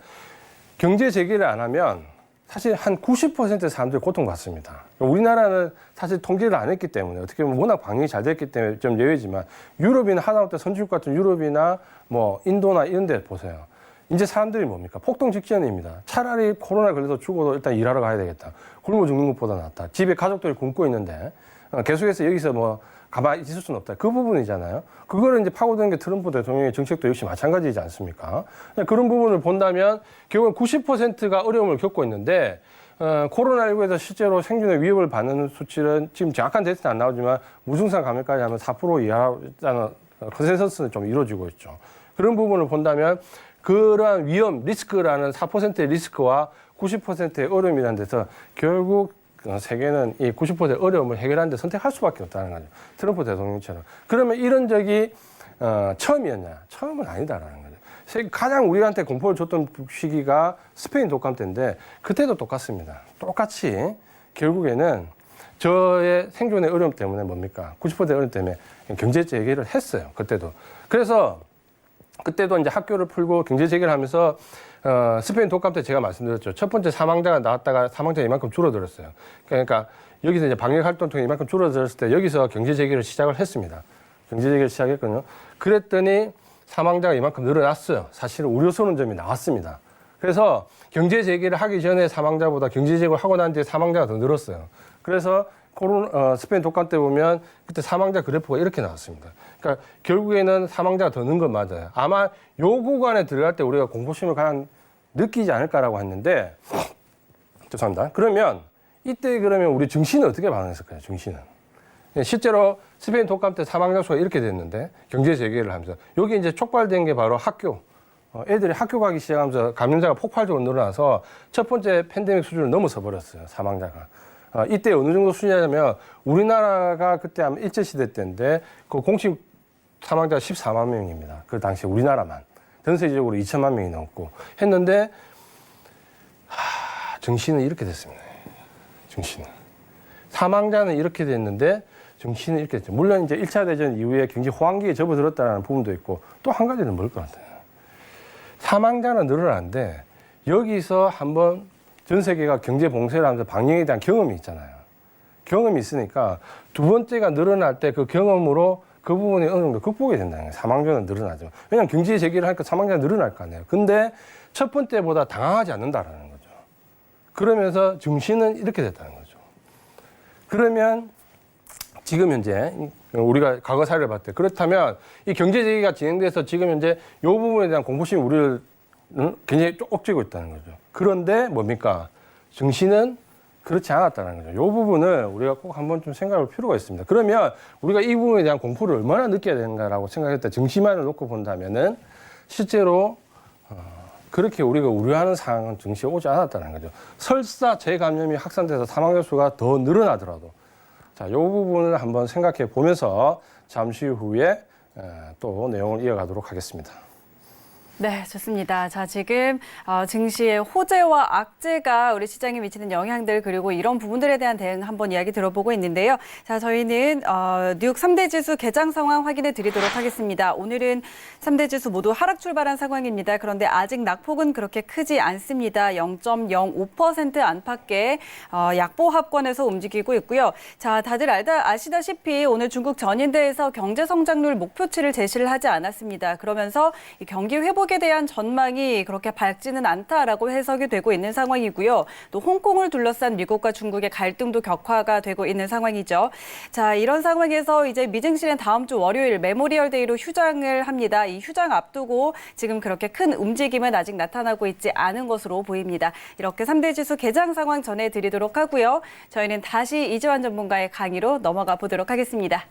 경제 재개를 안 하면 사실 한 90%의 사람들이 고통받습니다. 우리나라는 사실 통제를 안 했기 때문에 어떻게 보면 워낙 방역이 잘 됐기 때문에 좀 예외지만 유럽이나 하다못해 선진국 같은 유럽이나 뭐 인도나 이런 데 보세요. 이제 사람들이 뭡니까? 폭동 직전입니다. 차라리 코로나 걸려서 죽어도 일단 일하러 가야 되겠다. 굶어 죽는 것보다 낫다. 집에 가족들이 굶고 있는데 계속해서 여기서 뭐 가만히 있을 수는 없다. 그 부분이잖아요. 그거를 이제 파고드는 게 트럼프 대통령의 정책도 역시 마찬가지이지 않습니까? 그런 부분을 본다면 결국은 90%가 어려움을 겪고 있는데 코로나19에서 실제로 생존의 위협을 받는 수치는 지금 정확한 데이터는 안 나오지만 무증상 감염까지 하면 4% 이하라는 컨센서스는 좀 이루어지고 있죠. 그런 부분을 본다면 그러한 위험, 리스크라는 4%의 리스크와 90%의 어려움이라는 데서 결국 세계는 이 90%의 어려움을 해결하는 데 선택할 수밖에 없다는 거죠. 트럼프 대통령처럼. 그러면 이런 적이 처음이었냐? 처음은 아니다라는 거죠. 가장 우리한테 공포를 줬던 시기가 스페인 독감 때인데 그때도 똑같습니다. 똑같이 결국에는 저의 생존의 어려움 때문에 뭡니까? 90%의 어려움 때문에 경제 재개를 했어요. 그때도. 그래서 그때도 이제 학교를 풀고 경제 재개를 하면서 스페인 독감 때 제가 말씀드렸죠. 첫 번째 사망자가 나왔다가 사망자가 이만큼 줄어들었어요. 그러니까 여기서 이제 방역 활동 통해 이만큼 줄어들었을 때 여기서 경제 재개를 시작을 했습니다. 경제 재개를 시작했거든요. 그랬더니 사망자가 이만큼 늘어났어요. 사실은 우려스러운 점이 나왔습니다. 그래서 경제 재개를 하기 전에 사망자보다 경제 재개를 하고 난 뒤에 사망자가 더 늘었어요. 그래서 스페인 독감 때 보면 그때 사망자 그래프가 이렇게 나왔습니다. 그러니까 결국에는 사망자가 더 는 건 맞아요. 아마 요 구간에 들어갈 때 우리가 공포심을 가장 느끼지 않을까라고 했는데 죄송합니다. 그러면 이때 그러면 우리 증시는 어떻게 반응했을까요? 증시는 실제로 스페인 독감 때 사망자 수가 이렇게 됐는데 경제 재개를 하면서 여기 이제 촉발된 게 바로 학교. 애들이 학교 가기 시작하면서 감염자가 폭발적으로 늘어나서 첫 번째 팬데믹 수준을 넘어서 버렸어요. 사망자가. 이때 어느 정도 수준이냐면 우리나라가 그때 아마 일제시대 때인데 그 공식 사망자가 14만 명입니다. 그 당시 우리나라만. 전 세계적으로 2천만 명이 넘고 했는데 증시는 이렇게 됐습니다. 증시는. 사망자는 이렇게 됐는데 증시는 이렇게 됐죠. 물론 이제 1차 대전 이후에 굉장히 호황기에 접어들었다는 부분도 있고 또 한 가지는 뭘 것 같아요. 사망자는 늘어나는데 여기서 한번 전 세계가 경제 봉쇄를 하면서 방역에 대한 경험이 있잖아요. 경험이 있으니까 두 번째가 늘어날 때 그 경험으로 그 부분이 어느 정도 극복이 된다는 거예요. 사망자는 늘어나지만. 왜냐하면 경제 재개를 하니까 사망자가 늘어날 거 아니에요. 근데 첫 번째보다 당황하지 않는다라는 거죠. 그러면서 증시는 이렇게 됐다는 거죠. 그러면 지금 현재 우리가 과거 사례를 봤을 때 그렇다면 이 경제 재개가 진행돼서 지금 현재 이 부분에 대한 공포심이 우리를 굉장히 억제고 있다는 거죠. 그런데 뭡니까? 증시는 그렇지 않았다는 거죠. 이 부분을 우리가 꼭 한번 좀 생각할 필요가 있습니다. 그러면 우리가 이 부분에 대한 공포를 얼마나 느껴야 되는가라고 생각했다. 증시만을 놓고 본다면은 실제로 그렇게 우리가 우려하는 상황은 증시에 오지 않았다는 거죠. 설사 재감염이 확산돼서 사망자 수가 더 늘어나더라도 자, 이 부분을 한번 생각해 보면서 잠시 후에 또 내용을 이어가도록 하겠습니다. 네, 좋습니다. 자, 지금 증시의 호재와 악재가 우리 시장에 미치는 영향들 그리고 이런 부분들에 대한 대응 한번 이야기 들어보고 있는데요. 자, 저희는 뉴욕 3대 지수 개장 상황 확인해 드리도록 하겠습니다. 오늘은 3대 지수 모두 하락 출발한 상황입니다. 그런데 아직 낙폭은 그렇게 크지 않습니다. 0.05% 안팎의 약보 합권에서 움직이고 있고요. 자, 다들 아시다시피 오늘 중국 전인대에서 경제 성장률 목표치를 제시를 하지 않았습니다. 그러면서 이 경기 회복에 대한 전망이 그렇게 밝지는 않다라고 해석이 되고 있는 상황이고요. 또 홍콩을 둘러싼 미국과 중국의 갈등도 격화가 되고 있는 상황이죠. 자, 이런 상황에서 이제 미증시는 다음 주 월요일 메모리얼 데이로 휴장을 합니다. 이 휴장 앞두고 지금 그렇게 큰 움직임은 아직 나타나고 있지 않은 것으로 보입니다. 이렇게 3대 지수 개장 상황 전해드리도록 하고요. 저희는 다시 이지환 전문가의 강의로 넘어가 보도록 하겠습니다.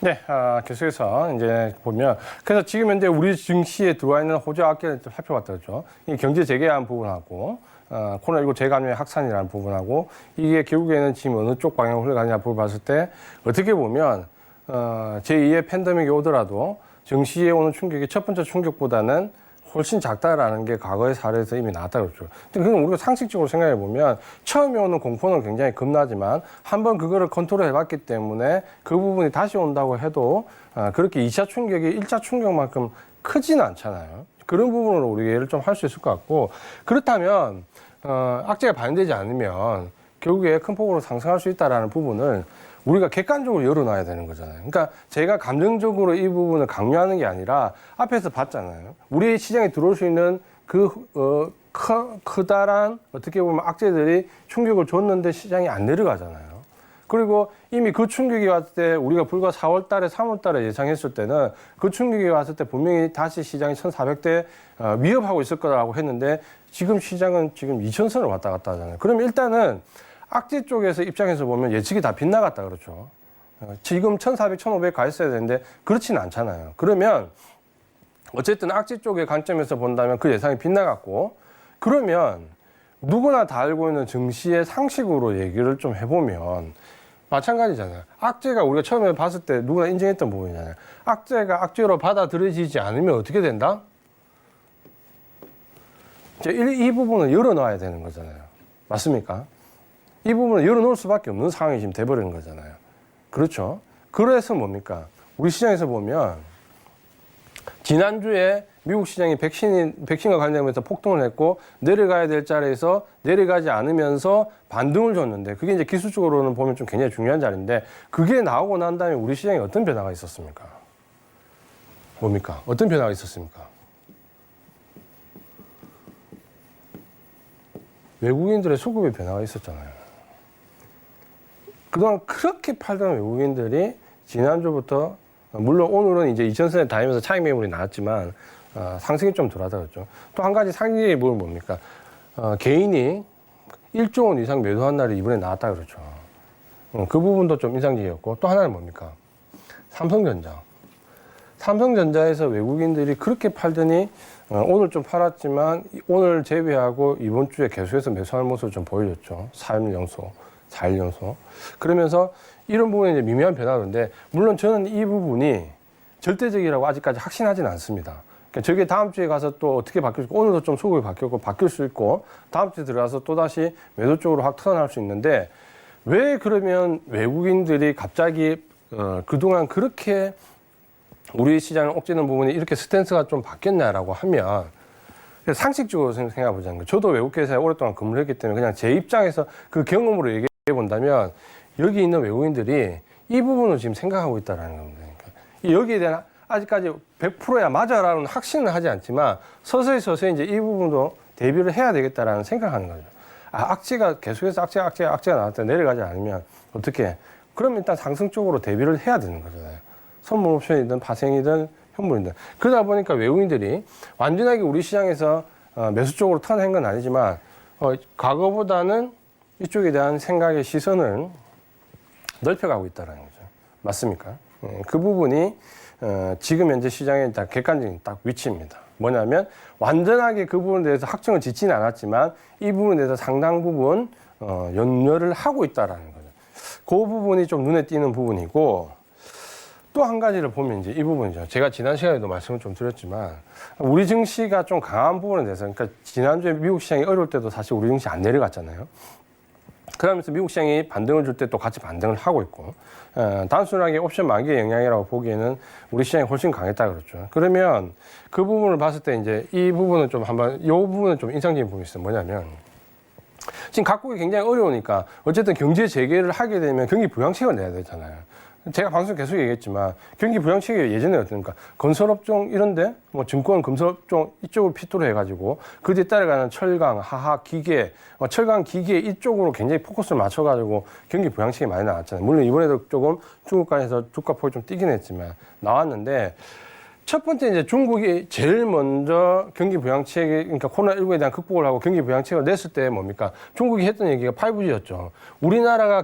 네, 계속해서 이제 보면, 그래서 지금 현재 우리 증시에 들어와 있는 호재 악재를 좀 살펴봤다 그랬죠. 이 경제 재개한 부분하고, 코로나19 재감염의 확산이라는 부분하고, 이게 결국에는 지금 어느 쪽 방향으로 흘러가느냐 부분을 봤을 때, 어떻게 보면, 제2의 팬데믹이 오더라도 증시에 오는 충격이 첫 번째 충격보다는 훨씬 작다라는 게 과거의 사례에서 이미 나왔다 그랬죠. 근데 그건 우리가 상식적으로 생각해 보면 처음에 오는 공포는 굉장히 겁나지만 한번 그거를 컨트롤 해봤기 때문에 그 부분이 다시 온다고 해도 그렇게 2차 충격이 1차 충격만큼 크지는 않잖아요. 그런 부분으로 우리가 이해를 좀 할 수 있을 것 같고, 그렇다면 악재가 반영되지 않으면 결국에 큰 폭으로 상승할 수 있다라는 부분을 우리가 객관적으로 열어놔야 되는 거잖아요. 그러니까 제가 감정적으로 이 부분을 강요하는 게 아니라 앞에서 봤잖아요. 우리 시장에 들어올 수 있는 크다란 어떻게 보면 악재들이 충격을 줬는데 시장이 안 내려가잖아요. 그리고 이미 그 충격이 왔을 때 우리가 불과 4월 달에 3월 달에 예상했을 때는 그 충격이 왔을 때 분명히 다시 시장이 1,400대 위협하고 있을 거라고 했는데 지금 시장은 지금 2,000선을 왔다 갔다 하잖아요. 그럼 일단은 악재 쪽에서 입장에서 보면 예측이 다 빗나갔다 그렇죠. 지금 1,400, 1,500 가 있어야 되는데 그렇지는 않잖아요. 그러면 어쨌든 악재 쪽의 관점에서 본다면 그 예상이 빗나갔고, 그러면 누구나 다 알고 있는 증시의 상식으로 얘기를 좀 해보면 마찬가지잖아요. 악재가 우리가 처음에 봤을 때 누구나 인정했던 부분이잖아요. 악재가 악재로 받아들여지지 않으면 어떻게 된다? 이제 이 부분을 열어놔야 되는 거잖아요. 맞습니까? 이 부분을 열어놓을 수밖에 없는 상황이 지금 돼버리는 거잖아요. 그렇죠? 그래서 뭡니까? 우리 시장에서 보면 지난주에 미국 시장이 백신과 관련해서 폭등을 했고 내려가야 될 자리에서 내려가지 않으면서 반등을 줬는데, 그게 이제 기술적으로는 보면 좀 굉장히 중요한 자리인데, 그게 나오고 난 다음에 우리 시장에 어떤 변화가 있었습니까? 뭡니까? 어떤 변화가 있었습니까? 외국인들의 수급의 변화가 있었잖아요. 그동안 그렇게 팔던 외국인들이 지난주부터, 물론 오늘은 이제 2,000선에 닿으면서 차익 매물이 나왔지만 상승이 좀 덜하다 그랬죠. 또 한 가지 상징의 부분은 뭡니까? 개인이 1조 원 이상 매도한 날이 이번에 나왔다 그렇죠. 그 부분도 좀 인상적이었고, 또 하나는 뭡니까? 삼성전자. 삼성전자에서 외국인들이 그렇게 팔더니 오늘 좀 팔았지만 오늘 제외하고 이번 주에 계속해서 매수하는 모습을 좀 보여줬죠. 4일 연속. 그러면서 이런 부분에 이제 미묘한 변화인데, 물론 저는 이 부분이 절대적이라고 아직까지 확신하지는 않습니다. 그러니까 저게 다음 주에 가서 또 어떻게 바뀔지, 오늘도 좀 수급이 바뀌었고 바뀔 수 있고, 다음 주에 들어가서 또 다시 매도 쪽으로 확 턴할 수 있는데, 왜 그러면 외국인들이 갑자기 그동안 그렇게 우리 시장을 옥죄는 부분이 이렇게 스탠스가 좀 바뀌었냐라고 하면, 상식적으로 생각해 보자는 거예요. 저도 외국 회사에 오랫동안 근무를 했기 때문에 그냥 제 입장에서 그 경험으로 얘기해 본다면, 여기 있는 외국인들이 이 부분을 지금 생각하고 있다는 겁니다. 그러니까 여기에 대한 아직까지 100%야 맞아라는 확신은 하지 않지만 서서히 이제 이 부분도 대비를 해야 되겠다라는 생각하는 거죠. 악재가 계속해서 악재가 나왔다 내려가지 않으면 어떻게? 그럼 일단 상승 쪽으로 대비를 해야 되는 거잖아요. 선물 옵션이든 파생이든 현물이든. 그러다 보니까 외국인들이 완전하게 우리 시장에서 매수 쪽으로 턴한 건 아니지만 과거보다는 이쪽에 대한 생각의 시선을 넓혀가고 있다는 거죠. 맞습니까? 그 부분이 지금 현재 시장의 딱 객관적인 딱 위치입니다. 뭐냐면 완전하게 그 부분에 대해서 확정을 짓지는 않았지만 이 부분에 대해서 상당 부분 연결을 하고 있다는 거죠. 그 부분이 좀 눈에 띄는 부분이고, 또 또 한 가지를 보면 이제 이 부분이죠. 제가 지난 시간에도 말씀을 좀 드렸지만 우리 증시가 좀 강한 부분에 대해서 그러니까 지난주에 미국 시장이 어려울 때도 사실 우리 증시 안 내려갔잖아요. 그러면서 미국 시장이 반등을 줄 때 또 같이 반등을 하고 있고 단순하게 옵션 만기의 영향이라고 보기에는 우리 시장이 훨씬 강했다 그렇죠. 그러면 그 부분을 봤을 때 이제 이 부분은 좀 한번 이 부분은 좀 인상적인 부분이 있어요. 뭐냐면 지금 각국이 굉장히 어려우니까 어쨌든 경제 재개를 하게 되면 경기 부양책을 내야 되잖아요. 제가 방송 계속 얘기했지만 경기 부양책이 예전에 어떻습니까? 건설업종 이런데 뭐 증권, 금속업종 이쪽을 피투로 해가지고 그 뒤에 따라가는 철강, 화학, 기계, 철강, 기계 이쪽으로 굉장히 포커스를 맞춰가지고 경기 부양책이 많이 나왔잖아요. 물론 이번에도 조금 중국간에서 주가 폭이 좀 뛰긴 했지만 나왔는데 첫 번째 이제 중국이 제일 먼저 경기 부양책이 그러니까 코로나19에 대한 극복을 하고 경기 부양책을 냈을 때 뭡니까? 중국이 했던 얘기가 5G였죠. 우리나라가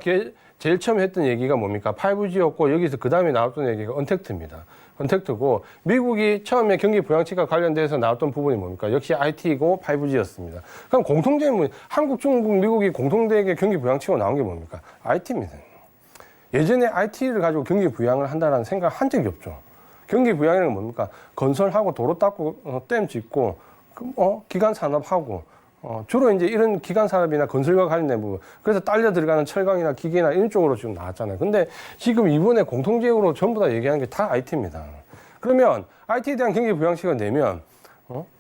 제일 처음 했던 얘기가 뭡니까? 5G였고 여기서 그 다음에 나왔던 얘기가 언택트입니다. 언택트고 미국이 처음에 경기 부양책과 관련돼서 나왔던 부분이 뭡니까? 역시 IT이고 5G였습니다. 그럼 공통적인 부분, 한국, 중국, 미국이 공통되게 경기 부양책으로 나온 게 뭡니까? IT입니다. 예전에 IT를 가지고 경기 부양을 한다는 생각 한 적이 없죠. 경기 부양이라는 건 뭡니까? 건설하고 도로 닦고 댐 짓고 기간 산업하고 주로 이제 이런 기간 산업이나 건설과 관련된 부분. 그래서 딸려 들어가는 철강이나 기계나 이런 쪽으로 지금 나왔잖아요. 근데 지금 이번에 공통적으로 전부 다 얘기하는 게 다 IT입니다. 그러면 IT에 대한 경기 부양책을 내면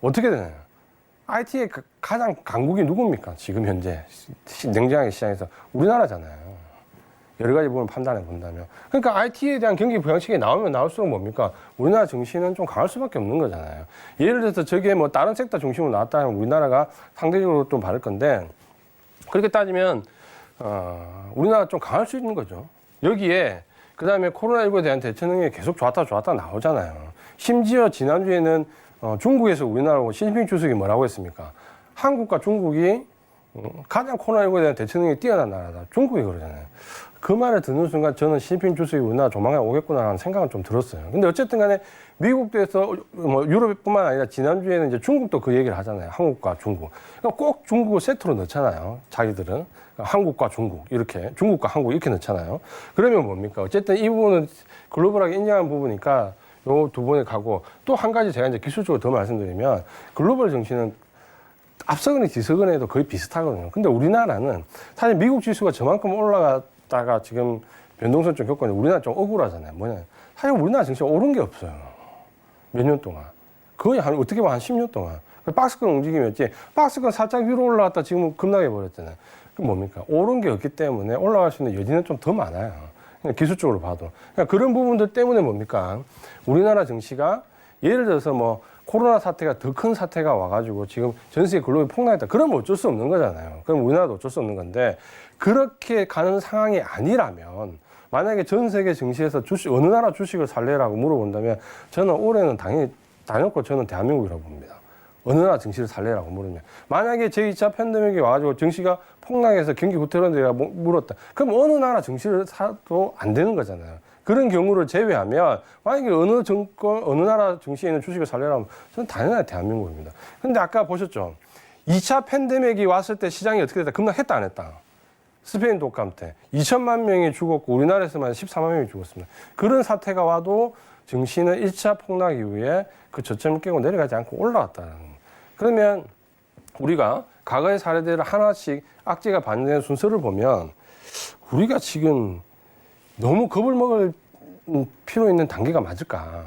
어떻게 되나요? IT의 가장 강국이 누굽니까? 지금 현재 냉정하게 시장에서 우리나라잖아요. 여러 가지 부분을 판단해 본다면. 그러니까 IT에 대한 경기 부양책이 나오면 나올수록 뭡니까? 우리나라 증시는 좀 강할 수밖에 없는 거잖아요. 예를 들어서 저게 뭐 다른 섹터 중심으로 나왔다면 우리나라가 상대적으로 좀 다를 건데 그렇게 따지면 우리나라가 좀 강할 수 있는 거죠. 여기에 그다음에 코로나19에 대한 대처 능력이 계속 좋았다 나오잖아요. 심지어 지난주에는 중국에서 우리나라하고 시진핑 주석이 뭐라고 했습니까? 한국과 중국이 가장 코로나19에 대한 대처 능력이 뛰어난 나라다. 중국이 그러잖아요. 그 말을 듣는 순간 저는 시진핑 주석이 우리나라 조만간 오겠구나라는 생각은 좀 들었어요. 근데 어쨌든 간에 미국에서 뭐 유럽뿐만 아니라 지난주에는 이제 중국도 그 얘기를 하잖아요. 한국과 중국. 그러니까 꼭 중국을 세트로 넣잖아요. 자기들은. 한국과 중국 이렇게 중국과 한국 이렇게 넣잖아요. 그러면 뭡니까? 어쨌든 이 부분은 글로벌하게 인정한 부분이니까 요 두 번에 가고 또 한 가지 제가 이제 기술적으로 더 말씀드리면 글로벌 정치는 앞서거나 뒤서거나해도 거의 비슷하거든요. 근데 우리나라는 사실 미국 지수가 저만큼 올라갔다가 지금 변동성 좀 겪고 있는데 우리나라 좀 억울하잖아요. 뭐냐. 사실 우리나라 증시가 오른 게 없어요. 몇 년 동안. 거의 어떻게 보면 한 10년 동안. 박스권 움직임이었지. 박스권 살짝 위로 올라갔다 지금 급락해 버렸잖아요. 그럼 뭡니까? 오른 게 없기 때문에 올라갈 수 있는 여지는 좀 더 많아요. 기술적으로 봐도. 그러니까 그런 부분들 때문에 뭡니까? 우리나라 증시가 예를 들어서 뭐 코로나 사태가 더 큰 사태가 와가지고 지금 전 세계 글로벌 폭락했다. 그러면 어쩔 수 없는 거잖아요. 그럼 우리나라도 어쩔 수 없는 건데 그렇게 가는 상황이 아니라면 만약에 전 세계 증시에서 어느 나라 주식을 살래라고 물어본다면 저는 올해는 당연히 단연코 저는 대한민국이라고 봅니다. 어느 나라 증시를 살래라고 물으면 만약에 제2차 팬데믹이 와가지고 증시가 폭락해서 경기 구태론들이라 물었다. 그럼 어느 나라 증시를 사도 안 되는 거잖아요. 그런 경우를 제외하면 만약에 어느 나라 증시에 있는 주식을 살려면 저는 당연히 대한민국입니다. 근데 아까 보셨죠? 2차 팬데믹이 왔을 때 시장이 어떻게 됐다? 급락했다 안 했다? 스페인 독감 때 2천만 명이 죽었고 우리나라에서만 14만 명이 죽었습니다. 그런 사태가 와도 증시는 1차 폭락 이후에 그 저점을 깨고 내려가지 않고 올라왔다는 거예요. 그러면 우리가 과거의 사례들을 하나씩 악재가 반영되는 순서를 보면 우리가 지금 너무 겁을 먹을 필요 있는 단계가 맞을까?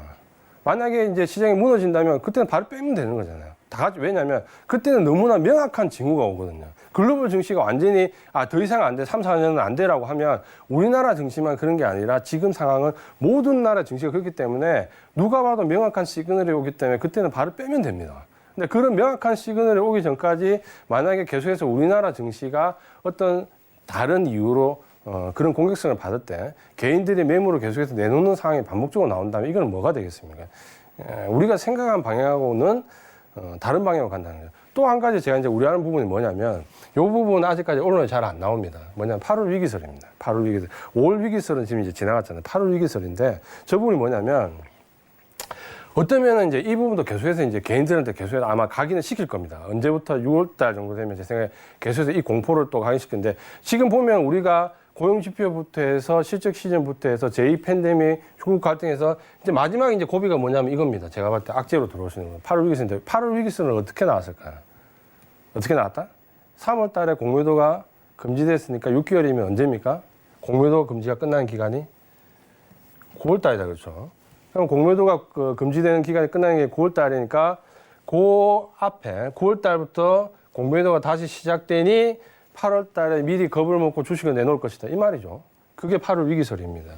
만약에 이제 시장이 무너진다면 그때는 바로 빼면 되는 거잖아요. 다 같이. 왜냐하면 그때는 너무나 명확한 징후가 오거든요. 글로벌 증시가 완전히 더 이상 안 돼, 3, 4년은 안 돼라고 하면 우리나라 증시만 그런 게 아니라 지금 상황은 모든 나라 증시가 그렇기 때문에 누가 봐도 명확한 시그널이 오기 때문에 그때는 바로 빼면 됩니다. 근데 그런 명확한 시그널이 오기 전까지 만약에 계속해서 우리나라 증시가 어떤 다른 이유로 그런 공격성을 받을 때 개인들이 매물을 계속해서 내놓는 상황이 반복적으로 나온다면 이건 뭐가 되겠습니까? 우리가 생각한 방향하고는 다른 방향으로 간다는 거죠. 또 한 가지 제가 이제 우려하는 부분이 뭐냐면 이 부분은 아직까지 언론에 잘 안 나옵니다. 뭐냐면 8월 위기설입니다. 8월 위기설. 5월 위기설은 지금 이제 지나갔잖아요. 8월 위기설인데 저 부분이 뭐냐면 어쩌면은 이제 이 부분도 계속해서 이제 개인들한테 계속해서 아마 각인을 시킬 겁니다. 언제부터 6월 달 정도 되면 제 생각에 계속해서 이 공포를 또 각인시키는데 지금 보면 우리가 고용 지표부터 해서 실적 시즌부터 해서 제2 팬데믹 중국 갈등에서 이제 마지막 이제 고비가 뭐냐면 이겁니다. 제가 봤을 때 악재로 들어오시는 거. 8월 위기설인데 8월 위기설은 어떻게 나왔을까요? 어떻게 나왔다? 3월 달에 공매도가 금지됐으니까 6개월이면 언제입니까? 공매도 금지가 끝나는 기간이 9월 달이다 그렇죠. 그럼 공매도가 금지되는 기간이 끝나는 게 9월 달이니까 그 앞에 9월 달부터 공매도가 다시 시작되니 8월 달에 미리 겁을 먹고 주식을 내놓을 것이다. 이 말이죠. 그게 8월 위기설입니다.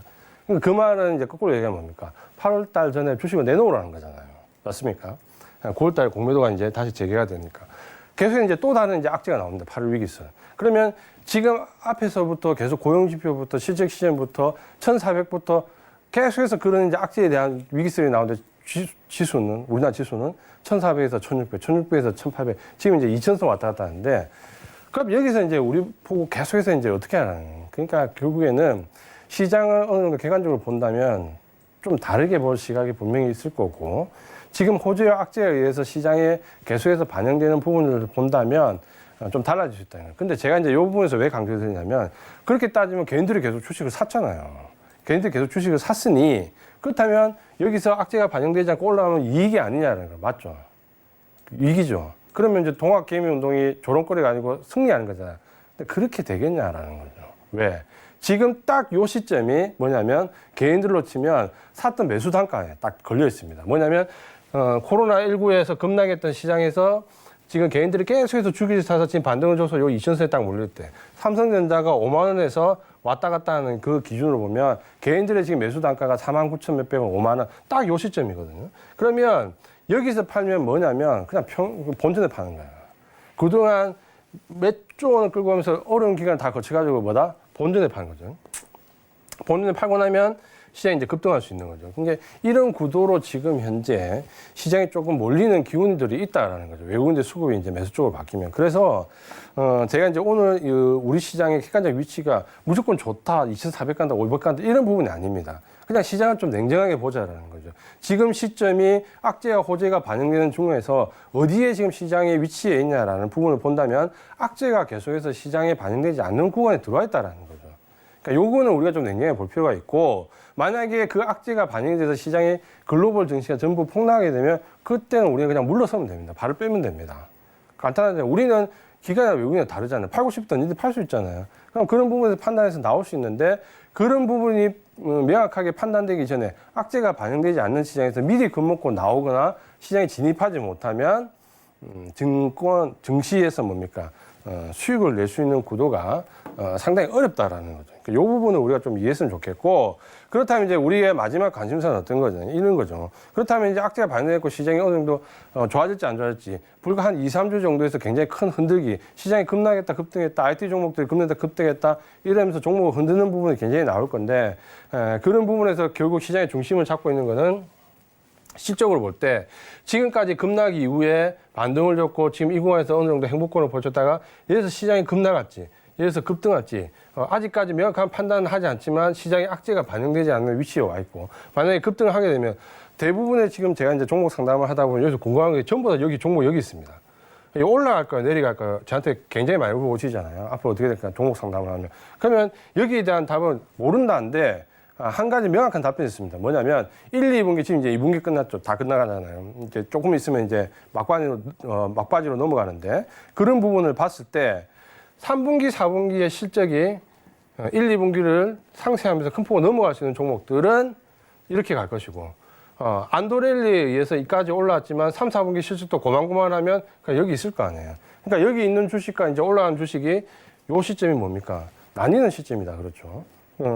그 말은 이제 거꾸로 얘기하면 뭡니까? 8월 달 전에 주식을 내놓으라는 거잖아요. 맞습니까? 9월 달에 공매도가 이제 다시 재개가 되니까. 계속 이제 또 다른 이제 악재가 나옵니다. 8월 위기설. 그러면 지금 앞에서부터 계속 고용지표부터 실적 시즌부터 1,400부터 계속해서 그런 이제 악재에 대한 위기설이 나오는데 지수는, 우리나라 지수는 1,400에서 1,600, 1,600에서 1,800, 지금 이제 2,000선 왔다 갔다 하는데 그럼 여기서 이제 우리 보고 계속해서 이제 어떻게 하라는 거예요. 그러니까 결국에는 시장을 어느 정도 객관적으로 본다면 좀 다르게 볼 시각이 분명히 있을 거고 지금 호재와 악재에 의해서 시장에 계속해서 반영되는 부분을 본다면 좀 달라질 수 있다는 거예요. 근데 제가 이제 이 부분에서 왜 강조드리냐면 그렇게 따지면 개인들이 계속 주식을 샀잖아요. 개인들이 계속 주식을 샀으니 그렇다면 여기서 악재가 반영되지 않고 올라가면 이익이 아니냐는 거 맞죠? 이익이죠. 그러면 이제 동학개미운동이 조롱거리가 아니고 승리하는 거잖아요. 근데 그렇게 되겠냐라는 거죠. 왜? 지금 딱 요 시점이 뭐냐면 개인들로 치면 샀던 매수 단가에 딱 걸려 있습니다. 뭐냐면 코로나19에서 급락했던 시장에서 지금 개인들이 계속해서 주기를 사서 지금 반등을 줘서 요 2,000선에 딱 몰릴 때 삼성전자가 5만 원에서 왔다 갔다 하는 그 기준으로 보면 개인들의 지금 매수 단가가 4만 9천 몇백 원, 5만 원 딱 요 시점이거든요. 그러면 여기서 팔면 뭐냐면 그냥 본전에 파는 거예요. 그동안 몇 조 원을 끌고 가면서 어려운 기간을 다 거쳐가지고 뭐다? 본전에 파는 거죠. 본전에 팔고 나면 시장이 이제 급등할 수 있는 거죠. 그러니까 이런 구도로 지금 현재 시장에 조금 몰리는 기운들이 있다라는 거죠. 외국인들 수급이 이제 매수 쪽으로 바뀌면. 그래서 제가 이제 오늘 우리 시장의 객관적 위치가 무조건 좋다, 2,400 간다, 500 간다 이런 부분이 아닙니다. 그냥 시장을 좀 냉정하게 보자라는 거죠. 지금 시점이 악재와 호재가 반영되는 중에서 어디에 지금 시장의 위치에 있냐라는 부분을 본다면 악재가 계속해서 시장에 반영되지 않는 구간에 들어와 있다라는 거죠. 그러니까 요거는 우리가 좀 냉정하게 볼 필요가 있고 만약에 그 악재가 반영이 돼서 시장의 글로벌 증시가 전부 폭락하게 되면 그때는 우리가 그냥 물러서면 됩니다. 발을 빼면 됩니다. 간단하죠. 우리는 기관이나 외국인이랑 다르잖아요. 팔고 싶던 일들 팔 수 있잖아요. 그럼 그런 부분에서 판단해서 나올 수 있는데 그런 부분이 명확하게 판단되기 전에 악재가 반영되지 않는 시장에서 미리 겁먹고 나오거나 시장에 진입하지 못하면 증시에서 뭡니까? 수익을 낼 수 있는 구도가 상당히 어렵다라는 거죠. 이 부분을 우리가 좀 이해했으면 좋겠고, 그렇다면 이제 우리의 마지막 관심사는 어떤 거죠? 이런 거죠. 그렇다면 이제 악재가 반영됐고 시장이 어느 정도 좋아질지 안 좋아질지, 불과 한 2, 3주 정도에서 굉장히 큰 흔들기, 시장이 급락했다, 급등했다, IT 종목들이 급락했다, 급등했다, 이러면서 종목을 흔드는 부분이 굉장히 나올 건데, 그런 부분에서 결국 시장의 중심을 잡고 있는 거는 실적으로 볼 때 지금까지 급락 이후에 반등을 줬고 지금 이 구간에서 어느 정도 행보권을 벌쳤다가 예를 들어서 시장이 급락했지, 예를 들어서 급등했지, 아직까지 명확한 판단은 하지 않지만 시장의 악재가 반영되지 않는 위치에 와 있고, 만약에 급등을 하게 되면 대부분의 지금 제가 이제 종목 상담을 하다 보면 여기서 궁금한 게 전부 다 여기 종목 여기 있습니다. 올라갈까요, 내려갈까요? 저한테 굉장히 많이 물어보시잖아요. 앞으로 어떻게 될까, 종목 상담을 하면. 그러면 여기에 대한 답은 모른다는데 한 가지 명확한 답변이 있습니다. 뭐냐면 1, 2분기 지금 이제 2분기 끝났죠. 다 끝나가잖아요. 이제 조금 있으면 이제 막바지로 넘어가는데 그런 부분을 봤을 때 3분기, 4분기의 실적이 1, 2분기를 상쇄하면서 큰 폭으로 넘어갈 수 있는 종목들은 이렇게 갈 것이고, 안도렐리에 의해서 이까지 올라왔지만 3, 4분기 실적도 고만고만하면 그냥 여기 있을 거 아니에요. 그러니까 여기 있는 주식과 이제 올라간 주식이 요 시점이 뭡니까? 나뉘는 시점이다. 그렇죠.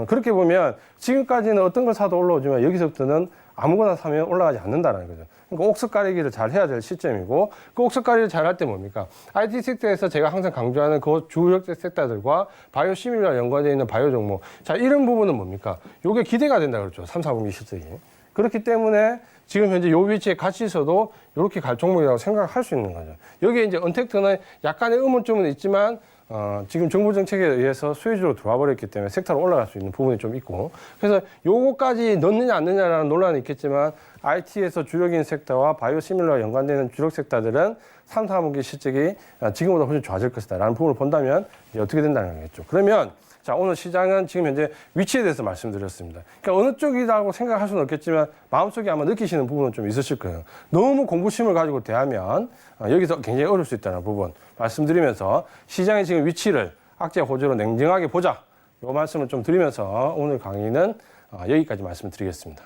그렇게 보면 지금까지는 어떤 걸 사도 올라오지만 여기서부터는 아무거나 사면 올라가지 않는다는 거죠. 그러니까 옥석 가리기를 잘 해야 될 시점이고, 그 옥석 가리기를 잘 할 때 뭡니까? IT 섹터에서 제가 항상 강조하는 그 주력 섹터들과 바이오 시밀러와 연관되어 있는 바이오 종목. 자, 이런 부분은 뭡니까? 요게 기대가 된다 그랬죠. 3, 4분기 실적이. 그렇기 때문에 지금 현재 요 위치에 같이 있어도 이렇게 갈 종목이라고 생각할 수 있는 거죠. 여기에 이제 언택트는 약간의 의문점은 있지만 지금 정부 정책에 의해서 수혜주로 들어와 버렸기 때문에 섹터로 올라갈 수 있는 부분이 좀 있고, 그래서 요거까지 넣느냐 안 넣느냐라는 논란이 있겠지만 IT에서 주력인 섹터와 바이오 시밀러와 연관되는 주력 섹터들은 3, 4분기 실적이 지금보다 훨씬 좋아질 것이다 라는 부분을 본다면 이제 어떻게 된다는 거겠죠. 그러면 자, 오늘 시장은 지금 현재 위치에 대해서 말씀드렸습니다. 그러니까 어느 쪽이라고 생각할 수는 없겠지만 마음속에 아마 느끼시는 부분은 좀 있으실 거예요. 너무 공부심을 가지고 대하면 여기서 굉장히 어려울 수 있다는 부분 말씀드리면서 시장의 지금 위치를 악재 호재로 냉정하게 보자. 이 말씀을 좀 드리면서 오늘 강의는 여기까지 말씀드리겠습니다.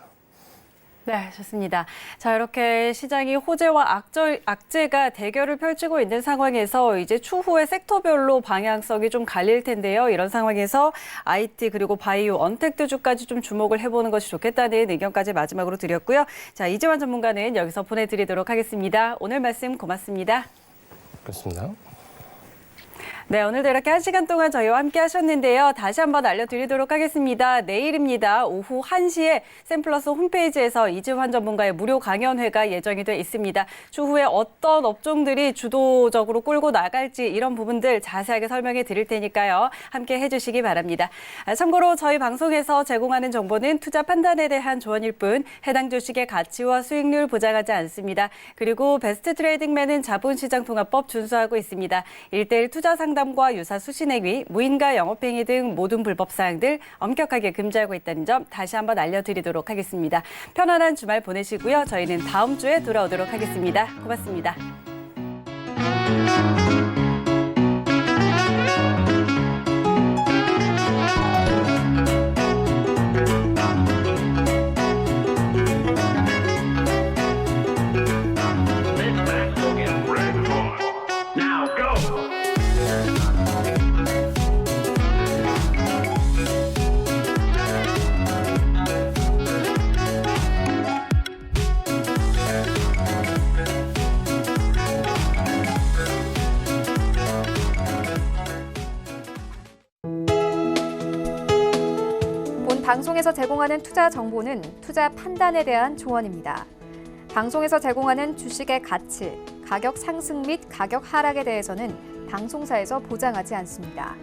네, 좋습니다. 자, 이렇게 시장이 호재와 악재가 대결을 펼치고 있는 상황에서 이제 추후에 섹터별로 방향성이 좀 갈릴 텐데요. 이런 상황에서 IT 그리고 바이오, 언택트주까지 좀 주목을 해보는 것이 좋겠다는 의견까지 마지막으로 드렸고요. 자, 이재환 전문가는 여기서 보내드리도록 하겠습니다. 오늘 말씀 고맙습니다. 그렇습니다. 네, 오늘도 이렇게 1시간 동안 저희와 함께 하셨는데요. 다시 한번 알려드리도록 하겠습니다. 내일입니다. 오후 1시에 샘플러스 홈페이지에서 이재환 전문가의 무료 강연회가 예정이 돼 있습니다. 추후에 어떤 업종들이 주도적으로 끌고 나갈지 이런 부분들 자세하게 설명해 드릴 테니까요. 함께 해주시기 바랍니다. 참고로 저희 방송에서 제공하는 정보는 투자 판단에 대한 조언일 뿐 해당 주식의 가치와 수익률 보장하지 않습니다. 그리고 베스트 트레이딩맨은 자본시장통합법 준수하고 있습니다. 1:1 투자 상담과 유사 수신행위, 무인가 영업행위 등 모든 불법 사항들 엄격하게 금지하고 있다는 점 다시 한번 알려드리도록 하겠습니다. 편안한 주말 보내시고요. 저희는 다음 주에 돌아오도록 하겠습니다. 고맙습니다. 본 방송에서 제공하는 투자 정보는 투자 판단에 대한 조언입니다. 방송에서 제공하는 주식의 가치, 가격 상승 및 가격 하락에 대해서는 방송사에서 보장하지 않습니다.